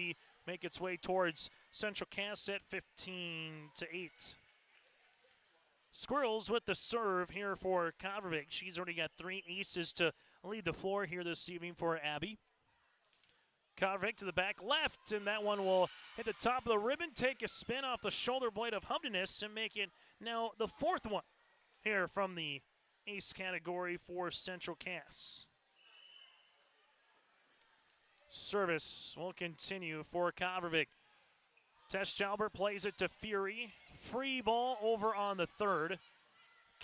make its way towards Central Cass at 15-8. Squirrels with the serve here for Kovervik. She's already got 3 aces to lead the floor here this evening for Abby. Kovervik to the back left, and that one will hit the top of the ribbon, take a spin off the shoulder blade of Hovdenes, and make it now the 4th one here from the ace category for Central Cass. Service will continue for Kovervik. Tess Jalbert plays it to Fury. Free ball over on the 3rd.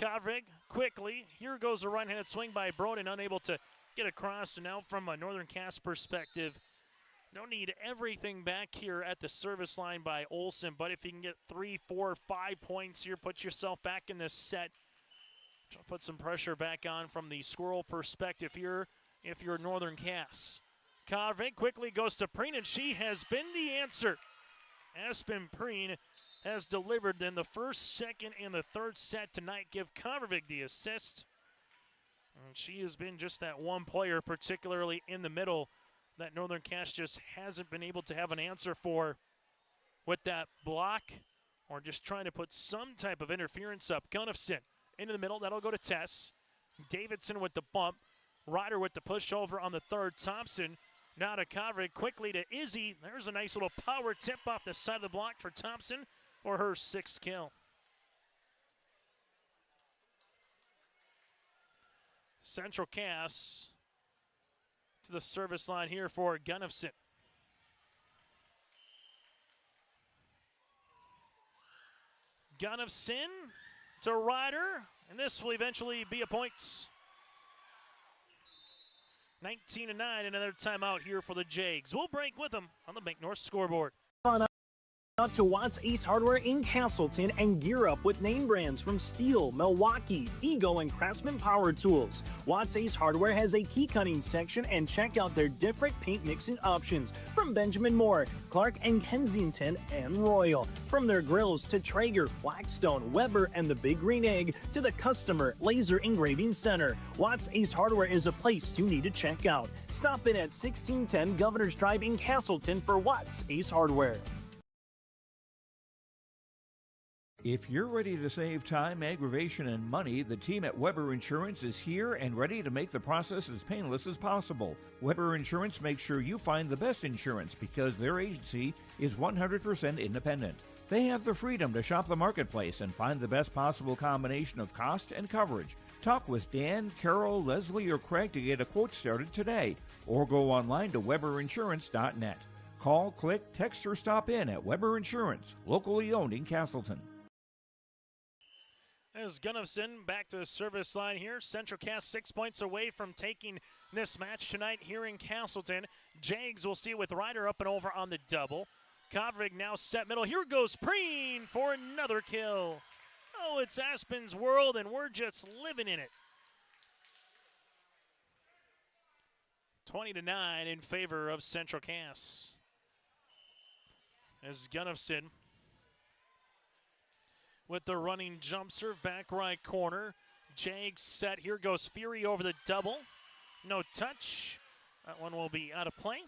Kovervik quickly. Here goes the right-handed swing by Broden, unable to get across. And now from a Northern Cass perspective, don't need everything back here at the service line by Olsen, but if you can get 3, 4, 5 points here, put yourself back in this set. Put some pressure back on from the Squirrel perspective here if you're Northern Cass. Kovervik quickly goes to Preen, and she has been the answer. Aspen Preen has delivered in the 1st, 2nd, and the 3rd set tonight. Give Kovervik the assist. And she has been just that one player, particularly in the middle, that Northern Cass just hasn't been able to have an answer for with that block or just trying to put some type of interference up. Gunnifson into the middle. That'll go to Tess. Davidson with the bump. Ryder with the push over on the 3rd. Thompson now to Kovervik, quickly to Izzy. There's a nice little power tip off the side of the block for Thompson for her 6th kill. Central Cass to the service line here for Gunnifson. Gunnifson to Ryder, and this will eventually be a point. 19-9, another timeout here for the Jags. We'll break with them on the Bank North scoreboard. On out to Watts Ace Hardware in Castleton and gear up with name brands from Steel, Milwaukee, Ego, and Craftsman Power Tools. Watts Ace Hardware has a key cutting section, and check out their different paint mixing options from Benjamin Moore, Clark and Kensington, and Royal. From their grills to Traeger, Blackstone, Weber, and the Big Green Egg to the customer laser engraving center, Watts Ace Hardware is a place you need to check out. Stop in at 1610 Governor's Drive in Castleton for Watts Ace Hardware. If you're ready to save time, aggravation, and money, the team at Weber Insurance is here and ready to make the process as painless as possible. Weber Insurance makes sure you find the best insurance because their agency is 100% independent. They have the freedom to shop the marketplace and find the best possible combination of cost and coverage. Talk with Dan, Carol, Leslie, or Craig to get a quote started today, or go online to weberinsurance.net. Call, click, text, or stop in at Weber Insurance, locally owned in Castleton. As Gunnifson back to the service line here. Central Cass 6 points away from taking this match tonight here in Castleton. Jags will see it with Ryder up and over on the double. Kovrig now set middle. Here goes Preen for another kill. Oh, it's Aspen's world, and we're just living in it. 20-9 in favor of Central Cass. As Gunnifson with the running jump serve, back right corner. Jags set. Here goes Fury over the double. No touch. That one will be out of play.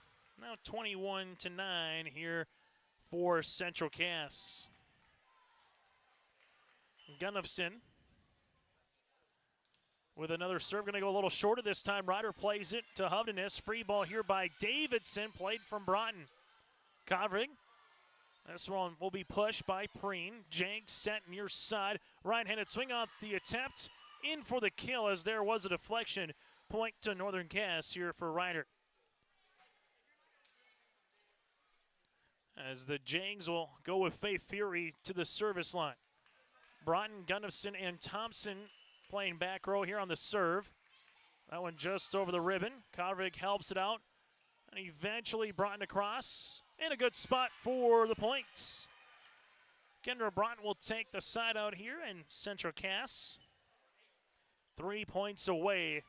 Now 21-9 here for Central Cass. Gunnifson with another serve. Going to go a little shorter this time. Ryder plays it to Hovdenes. Free ball here by Davidson. Played from Broughton. Kovrig. This one will be pushed by Preen. Jags set near side. Right-handed swing off the attempt. In for the kill as there was a deflection. Point to Northern Cass here for Ryder. As the Jags will go with Faith Fury to the service line. Broughton, Gunnifson, and Thompson playing back row here on the serve. That one just over the ribbon. Kovrig helps it out. And eventually Broughton across. And a good spot for the points. Kendra Broughton will take the side out here, and Central Cass 3 points away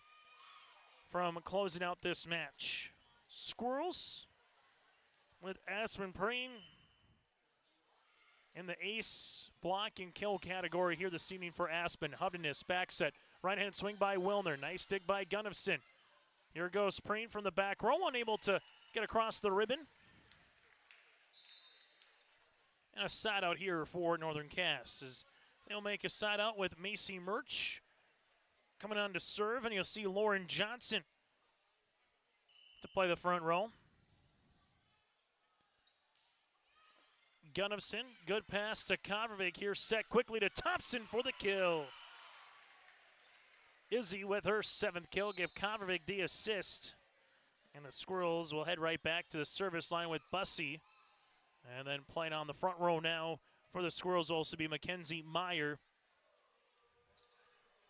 from closing out this match. Squirrels with Aspen Preen in the ace block and kill category here this evening for Aspen. Hovdenes back set. Right-hand swing by Wilner. Nice dig by Gunnifson. Here goes Preen from the back row, unable to get across the ribbon. And a side out here for Northern Cass as they'll make a side out with Macy Murch coming on to serve, and you'll see Lauren Johnson to play the front row. Gunnifson, good pass to Kovacic here, set quickly to Thompson for the kill. Izzy with her 7th kill, give Kovacic the assist. And the Squirrels will head right back to the service line with Bussey. And then playing on the front row now for the Squirrels will also be Mackenzie Meyer.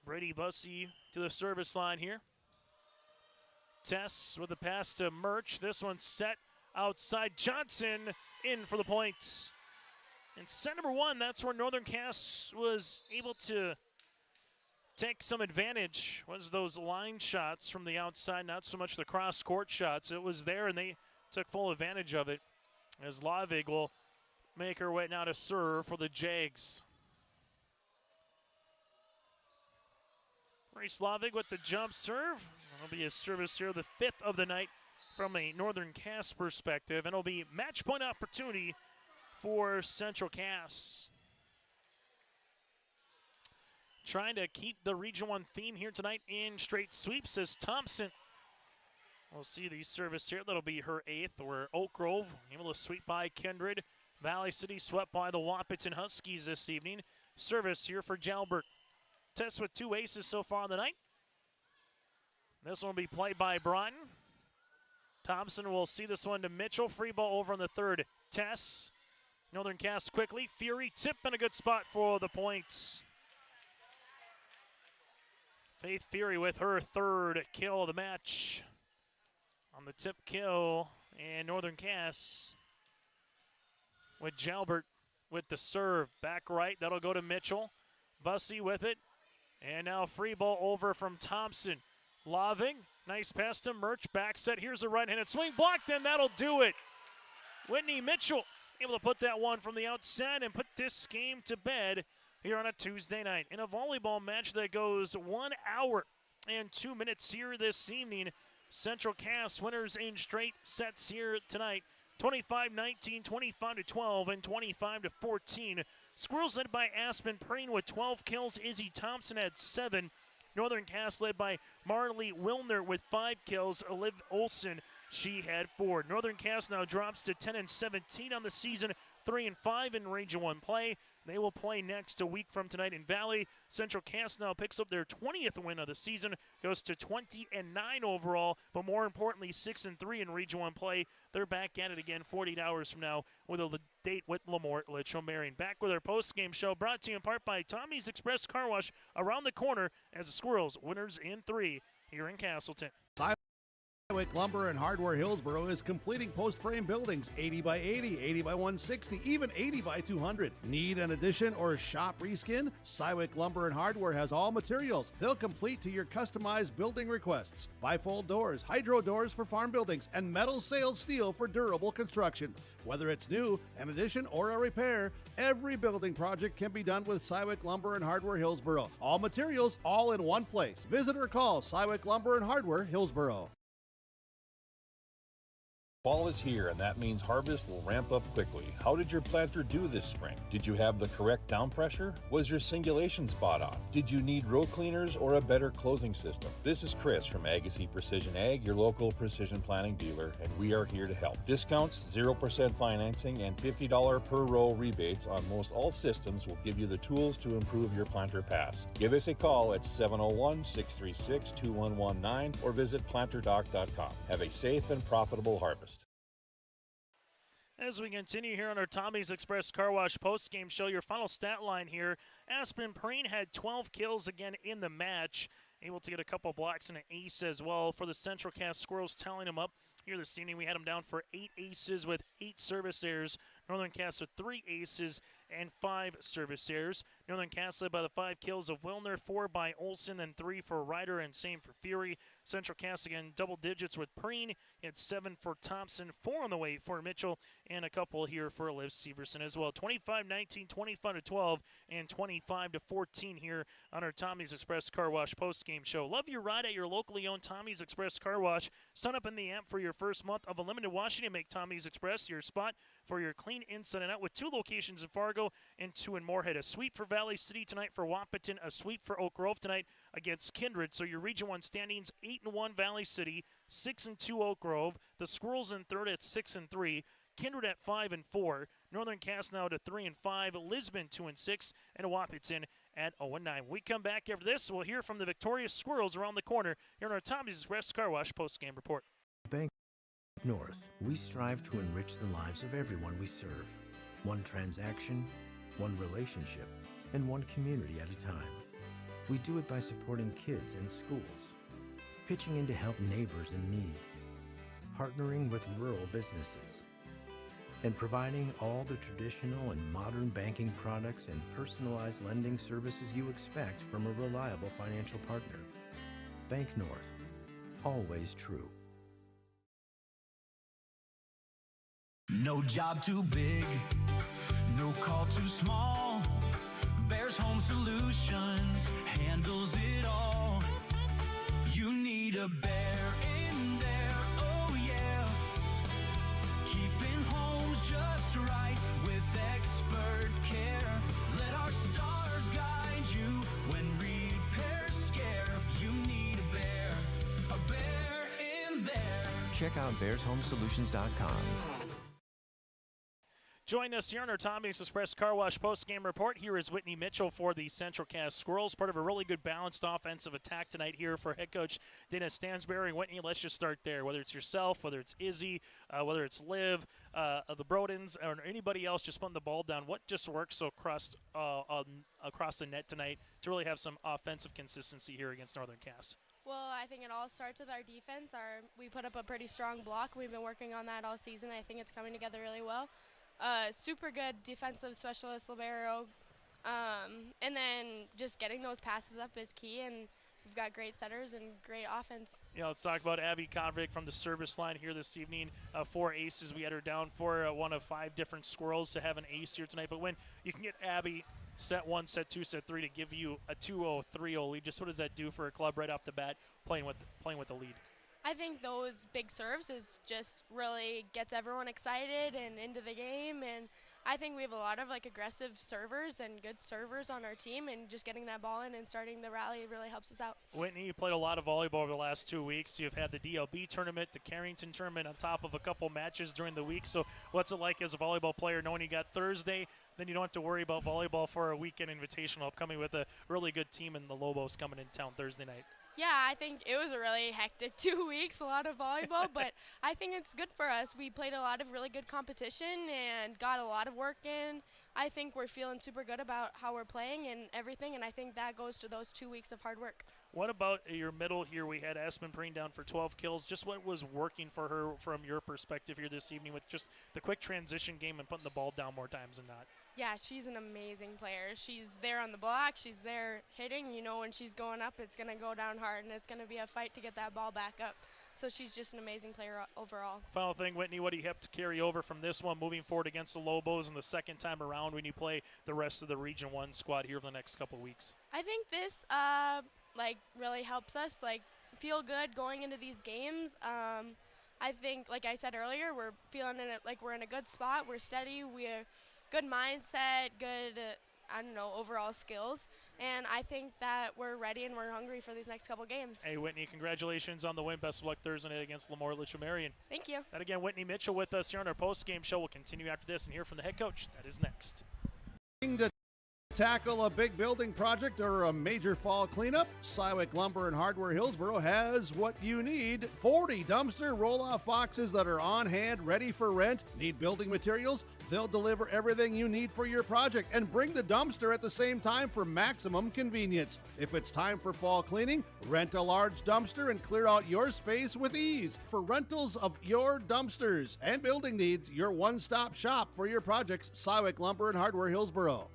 Brady Bussey to the service line here. Tess with the pass to Murch. This one set outside. Johnson in for the points. And set number 1, that's where Northern Cass was able to take some advantage. Was those line shots from the outside, not so much the cross-court shots. It was there, and they took full advantage of it. As Lavig will make her way now to serve for the Jags. Reese Lavig with the jump serve. That'll be a service here, the 5th of the night from a Northern Cass perspective. And it'll be match point opportunity for Central Cass. Trying to keep the Region 1 theme here tonight in straight sweeps as Thompson. We'll see the service here. That'll be her 8th. Where Oak Grove able to sweep by Kindred. Valley City swept by the Wahpeton Huskies this evening. Service here for Jalbert. Tess with 2 aces so far in the night. This one will be played by Broughton. Thompson will see this one to Mitchell. Free ball over on the 3rd. Tess. Northern Cass quickly. Fury tip and a good spot for the points. Faith Fury with her 3rd kill of the match. On the tip kill, and Northern Cass with Jalbert with the serve. Back right, that'll go to Mitchell. Bussey with it. And now free ball over from Thompson. Loving, nice pass to Murch. Back set, here's a right-handed swing. Blocked, and that'll do it. Whitney Mitchell able to put that one from the outside and put this game to bed here on a Tuesday night. In a volleyball match that goes 1 hour and 2 minutes here this evening, Central Cass winners in straight sets here tonight. 25-19, 25-12, and 25-14. Squirrels led by Aspen Preen with 12 kills. Izzy Thompson had 7. Northern Cass led by Marley Wilner with 5 kills. Olive Olson, she had 4. Northern Cass now drops to 10-17 on the season, 3-5 in Region 1 play. They will play next a week from tonight in Valley. Central Cass now picks up their 20th win of the season, goes to 20-9 overall, but more importantly, 6-3 in Region 1 play. They're back at it again 48 hours from now with a date with Lamort Litchfield Marion. Back with our post-game show, brought to you in part by Tommy's Express Car Wash around the corner as the Squirrels winners in 3 here in Castleton. Sywick Lumber and Hardware Hillsboro is completing post-frame buildings 80 by 80, 80 by 160, even 80 by 200. Need an addition or shop reskin? Sywick Lumber and Hardware has all materials. They'll complete to your customized building requests. Bifold doors, hydro doors for farm buildings, and metal sailed steel for durable construction. Whether it's new, an addition, or a repair, every building project can be done with Sywick Lumber and Hardware Hillsboro. All materials, all in one place. Visit or call Sywick Lumber and Hardware Hillsboro. Fall is here, and that means harvest will ramp up quickly. How did your planter do this spring? Did you have the correct down pressure? Was your singulation spot on? Did you need row cleaners or a better closing system? This is Chris from Agassiz Precision Ag, your local precision planting dealer, and we are here to help. Discounts, 0% financing, and $50 per row rebates on most all systems will give you the tools to improve your planter pass. Give us a call at 701-636-2119 or visit planterdoc.com. Have a safe and profitable harvest. As we continue here on our Tommy's Express Car Wash post-game show, your final stat line here, Aspen Preen had 12 kills again in the match, able to get a couple blocks and an ace as well for the Central Cass Squirrels, tallying them up here this evening. We had them down for 8 aces with 8 service errors. Northern Cass with 3 aces and 5 service errors. Northern Cass led by the 5 kills of Wilner, 4 by Olson, and 3 for Ryder, and same for Fury. Central Cass again double digits with Preen. He had 7 for Thompson, 4 on the way for Mitchell, and a couple here for Liv Severson as well. 25-19, 25-12, and 25-14 here on our Tommy's Express Car Wash post-game show. Love your ride at your locally owned Tommy's Express Car Wash. Sign up in the app for your first month of unlimited washing and make Tommy's Express your spot for your clean inside and out, with 2 locations in Fargo and 2 in Moorhead. A sweep for Valley City tonight for Wahpeton, a sweep for Oak Grove tonight against Kindred. So your Region 1 standings, 8-1 Valley City, 6-2 Oak Grove. The Squirrels in third at 6-3. Kindred at 5-4. Northern Cass now to 3-5. Lisbon 2-6, and Wahpeton at 0-9. We come back after this. We'll hear from the victorious Squirrels around the corner here on our Tommy's Express Car Wash post-game report. Bank North, we strive to enrich the lives of everyone we serve. One transaction, one relationship, and one community at a time. We do it by supporting kids and schools, pitching in to help neighbors in need, partnering with rural businesses, and providing all the traditional and modern banking products and personalized lending services you expect from a reliable financial partner. Bank North, always true. No job too big, no call too small. Bears Home Solutions handles it all. You need a bear in there, oh yeah. Keeping homes just right with expert care. Let our stars guide you when repairs scare. You need a bear in there. Check out bearshomesolutions.com. Join us here on our Tommy's Express Car Wash post-game report. Here is Whitney Mitchell for the Central Cass Squirrels, part of a really good balanced offensive attack tonight here for head coach Dana Stansberry. Whitney, let's just start there. Whether it's yourself, whether it's Izzy, whether it's Liv, the Brodens, or anybody else just putting the ball down, what just works so across the net tonight to really have some offensive consistency here against Northern Cass? Well, I think it all starts with our defense. We put up a pretty strong block. We've been working on that all season. I think it's coming together really well. a super good defensive specialist libero. And then just getting those passes up is key, and we've got great setters and great offense. Yeah, let's talk about Abby Convict from the service line here this evening. 4 aces. We had her down for one of 5 different squirrels to have an ace here tonight. But when you can get Abby set 1, set 2, set 3 to give you a 2-0, 3-0 lead, just what does that do for a club right off the bat playing with the lead? I think those big serves is just really gets everyone excited and into the game, and I think we have a lot of aggressive servers and good servers on our team, and just getting that ball in and starting the rally really helps us out. Whitney, you played a lot of volleyball over the last 2 weeks. You've had the DLB tournament, the Carrington tournament on top of a couple matches during the week. So what's it like as a volleyball player knowing you got Thursday, then you don't have to worry about volleyball for a weekend invitational upcoming with a really good team and the Lobos coming in town Thursday night? Yeah, I think it was a really hectic 2 weeks, a lot of volleyball, but I think it's good for us. We played a lot of really good competition and got a lot of work in. I think we're feeling super good about how we're playing and everything, and I think that goes to those 2 weeks of hard work. What about your middle here? We had Aspen Preen down for 12 kills. Just what was working for her from your perspective here this evening with just the quick transition game and putting the ball down more times than not? Yeah, she's an amazing player. She's there on the block. She's there hitting. You know, when she's going up, it's going to go down hard, and it's going to be a fight to get that ball back up. So she's just an amazing player overall. Final thing, Whitney, what do you have to carry over from this one moving forward against the Lobos and the second time around when you play the rest of the Region 1 squad here for the next couple of weeks? I think this really helps us feel good going into these games. I think, like I said earlier, we're feeling we're in a good spot. We're steady. We're good mindset, good overall skills, and I think that we're ready and we're hungry for these next couple games. Hey, Whitney, congratulations on the win. Best of luck Thursday night against Lemoore Litchfield. Thank you. And again, Whitney Mitchell with us here on our post-game show. We'll continue after this and hear from the head coach. That is next. To tackle a big building project or a major fall cleanup, Sywick Lumber and Hardware Hillsboro has what you need. 40 dumpster roll-off boxes that are on hand, ready for rent. Need building materials? They'll deliver everything you need for your project and bring the dumpster at the same time for maximum convenience. If it's time for fall cleaning, rent a large dumpster and clear out your space with ease. For rentals of your dumpsters and building needs, your one-stop shop for your projects, Sywick Lumber and Hardware Hillsboro.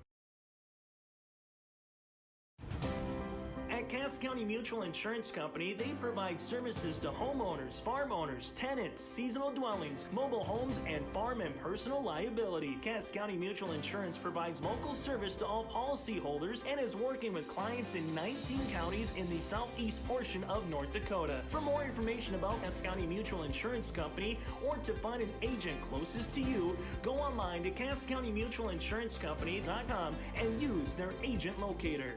At Cass County Mutual Insurance Company, they provide services to homeowners, farm owners, tenants, seasonal dwellings, mobile homes, and farm and personal liability. Cass County Mutual Insurance provides local service to all policyholders and is working with clients in 19 counties in the southeast portion of North Dakota. For more information about Cass County Mutual Insurance Company or to find an agent closest to you, go online to CassCountyMutualInsuranceCompany.com and use their agent locator.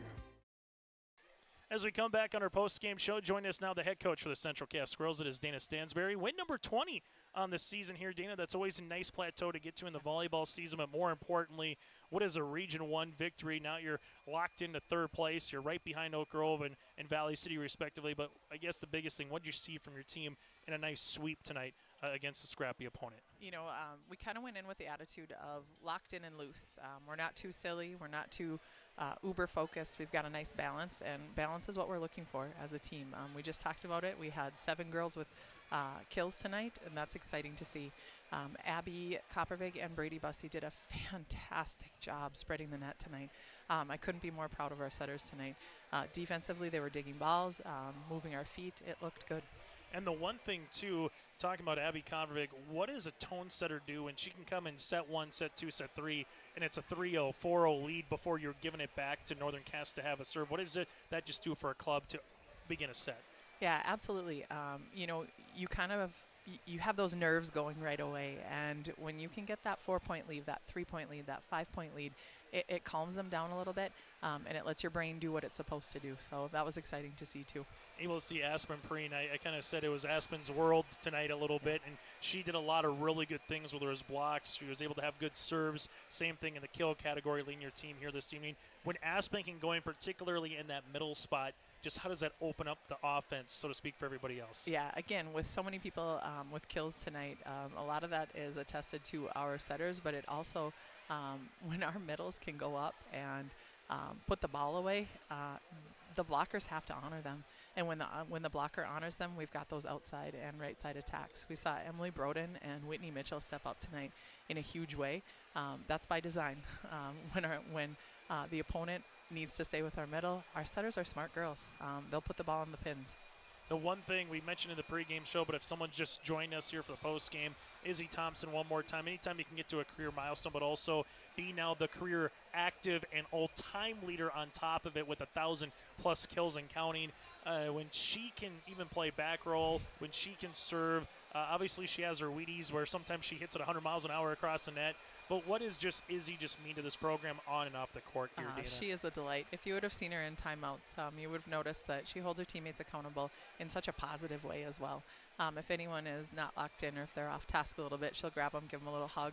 As we come back on our post-game show, join us now the head coach for the Central Cass Squirrels. It is Dana Stansberry. Win number 20 on the season here, Dana. That's always a nice plateau to get to in the volleyball season, but more importantly, what is a Region 1 victory? Now you're locked into third place. You're right behind Oak Grove and Valley City, respectively. But I guess the biggest thing, what did you see from your team in a nice sweep tonight against a scrappy opponent? You know, we kind of went in with the attitude of locked in and loose. We're not too silly. We're not too uber focused. We've got a nice balance, and balance is what we're looking for as a team. We just talked about it. We had 7 girls with kills tonight, and that's exciting to see. Abby Koppervig and Brady Bussey did a fantastic job spreading the net tonight. I couldn't be more proud of our setters tonight. Defensively, they were digging balls, moving our feet. It looked good. And the one thing, too, talking about Abby Convervig, what does a tone setter do when she can come in set 1, set 2, set 3, and it's a 3-0, 4-0 lead before you're giving it back to Northern Cass to have a serve? What does that just do for a club to begin a set? Yeah, absolutely. You know, you kind of you have those nerves going right away, and when you can get that 4-point lead, that 3-point lead, that 5-point lead, it calms them down a little bit, and it lets your brain do what it's supposed to do. So that was exciting to see too. Able to see Aspen Preen. I kind of said it was Aspen's world tonight a little bit, and she did a lot of really good things with her blocks. She was able to have good serves. Same thing in the kill category, leading your team here this evening. When Aspen can go in, particularly in that middle spot, just how does that open up the offense, so to speak, for everybody else? Yeah, again, with so many people with kills tonight, a lot of that is attested to our setters, but it also, when our middles can go up and put the ball away, the blockers have to honor them. And when the blocker honors them, we've got those outside and right side attacks. We saw Emily Broden and Whitney Mitchell step up tonight in a huge way. That's by design. When the opponent needs to stay with our middle, our setters are smart girls. They'll put the ball on the pins. The one thing we mentioned in the pregame show, but if someone's just joined us here for the postgame, Izzy Thompson one more time. Anytime you can get to a career milestone, but also be now the career active and all-time leader on top of it with 1,000+ kills and counting. When she can even play back roll, when she can serve, obviously she has her Wheaties where sometimes she hits it 100 miles an hour across the net. But what is just Izzy just mean to this program on and off the court here, Dana? She is a delight. If you would have seen her in timeouts, you would have noticed that she holds her teammates accountable in such a positive way as well. If anyone is not locked in or if they're off task a little bit, she'll grab them, give them a little hug,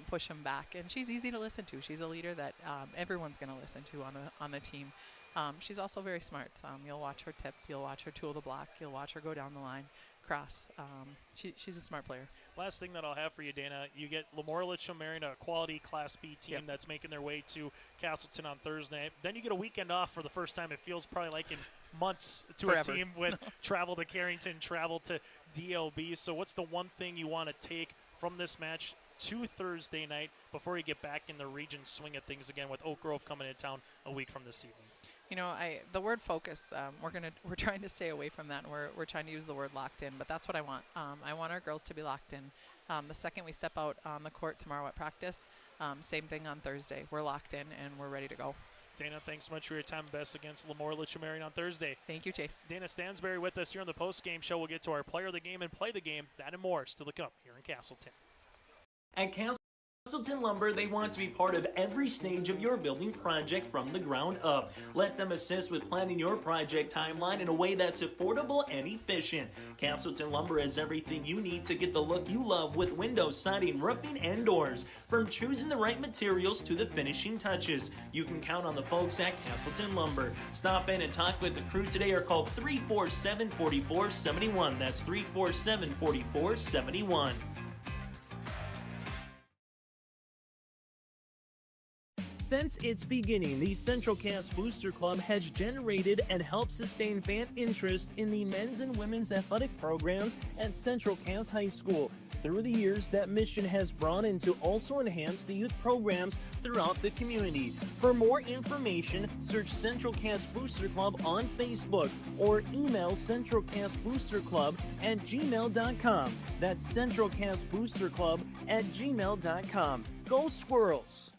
push them back. And she's easy to listen to. She's a leader that everyone's going to listen to on the team. She's also very smart. You'll watch her tip. You'll watch her tool the block. You'll watch her go down the line, cross. She's a smart player. Last thing that I'll have for you, Dana, you get Lamorla Chilmerian, a quality Class B team that's making their way to Castleton on Thursday. Then you get a weekend off for the first time. It feels probably like in months to Forever. a team with travel to Carrington, travel to DLB. So what's the one thing you want to take from this match to Thursday night before you get back in the region swing of things again with Oak Grove coming into town a week from this evening? You know, the word focus, we're trying to stay away from that, and we're trying to use the word locked in, but that's what I want. I want our girls to be locked in. The second we step out on the court tomorrow at practice, same thing on Thursday. We're locked in and we're ready to go. Dana, thanks so much for your time. Best against Lamorla Chilmerian on Thursday. Thank you, Chase. Dana Stansberry with us here on the post-game show. We'll get to our player of the game and play the game. That and more still to come here in Castleton. At Castleton Lumber, they want to be part of every stage of your building project from the ground up. Let them assist with planning your project timeline in a way that's affordable and efficient. Castleton Lumber has everything you need to get the look you love with windows, siding, roofing, and doors. From choosing the right materials to the finishing touches, you can count on the folks at Castleton Lumber. Stop in and talk with the crew today or call 347-4471. That's 347-4471. Since its beginning, the Central Cass Booster Club has generated and helped sustain fan interest in the men's and women's athletic programs at Central Cass High School. Through the years, that mission has broadened to also enhance the youth programs throughout the community. For more information, search Central Cass Booster Club on Facebook or email centralcassboosterclub@gmail.com. That's centralcassboosterclub@gmail.com. Go Squirrels!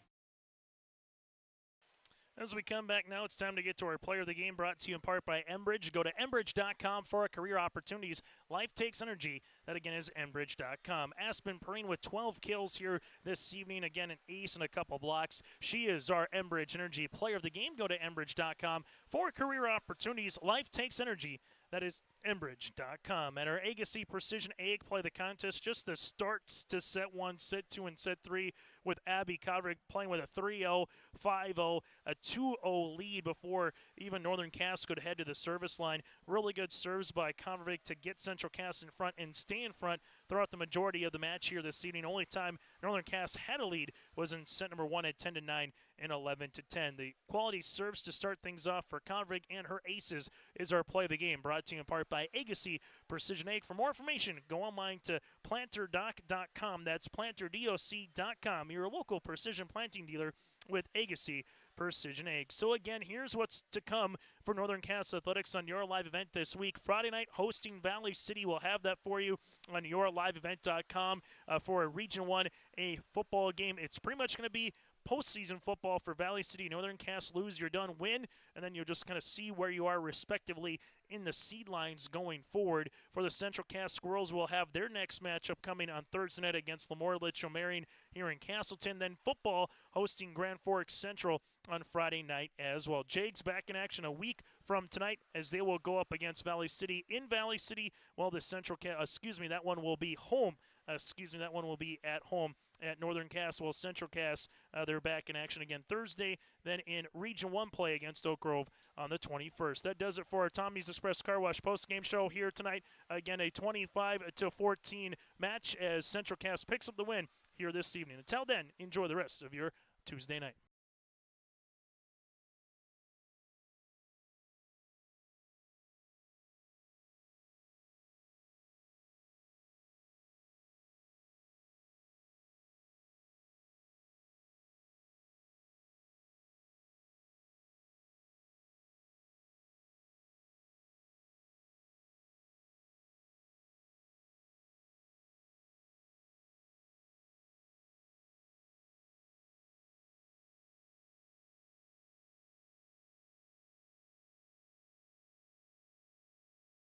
As we come back now, it's time to get to our player of the game, brought to you in part by Enbridge. Go to Enbridge.com for our career opportunities. Life takes energy. That again is Enbridge.com. Aspen Perrine with 12 kills here this evening. Again, an ace and a couple blocks. She is our Enbridge Energy player of the game. Go to Enbridge.com for career opportunities. Life takes energy. That is Enbridge.com. And our Agassi Precision Egg play the contest. Just the starts to set 1, set 2, and set 3 with Abby Kovrig playing with a 3-0, 5-0, a 2-0 lead before even Northern Cass could head to the service line. Really good serves by Kovrig to get Central Cass in front and stay in front throughout the majority of the match here this evening. Only time Northern Cass had a lead was in set number 1 at 10-9 and 11-10. The quality serves to start things off for Kovrig and her aces is our play of the game, brought to you in part by Agassi Precision Egg. For more information, go online to planterdoc.com. That's planterdoc.com. Your local precision planting dealer with Agassi Precision Egg. So again, here's what's to come for Northern Cass Athletics on your live event this week. Friday night, hosting Valley City. We'll have that for you on yourliveevent.com for a Region 1A football game. It's pretty much going to be postseason football for Valley City. Northern Cass lose, you're done, win, and then you'll just kind of see where you are respectively in the seed lines going forward. For the Central Cass Squirrels, we'll have their next matchup coming on Thursday night against Lamorla Chilmerian here in Castleton. Then football hosting Grand Forks Central on Friday night as well. Jags back in action a week from tonight as they will go up against Valley City in Valley City, while the Central Cass, that one will be home. That one will be at home at Northern Cass. Well, Central Cass, they're back in action again Thursday, then in Region 1 play against Oak Grove on the 21st. That does it for our Tommy's Express Car Wash post-game show here tonight. Again, a 25-14 match as Central Cass picks up the win here this evening. Until then, enjoy the rest of your Tuesday night.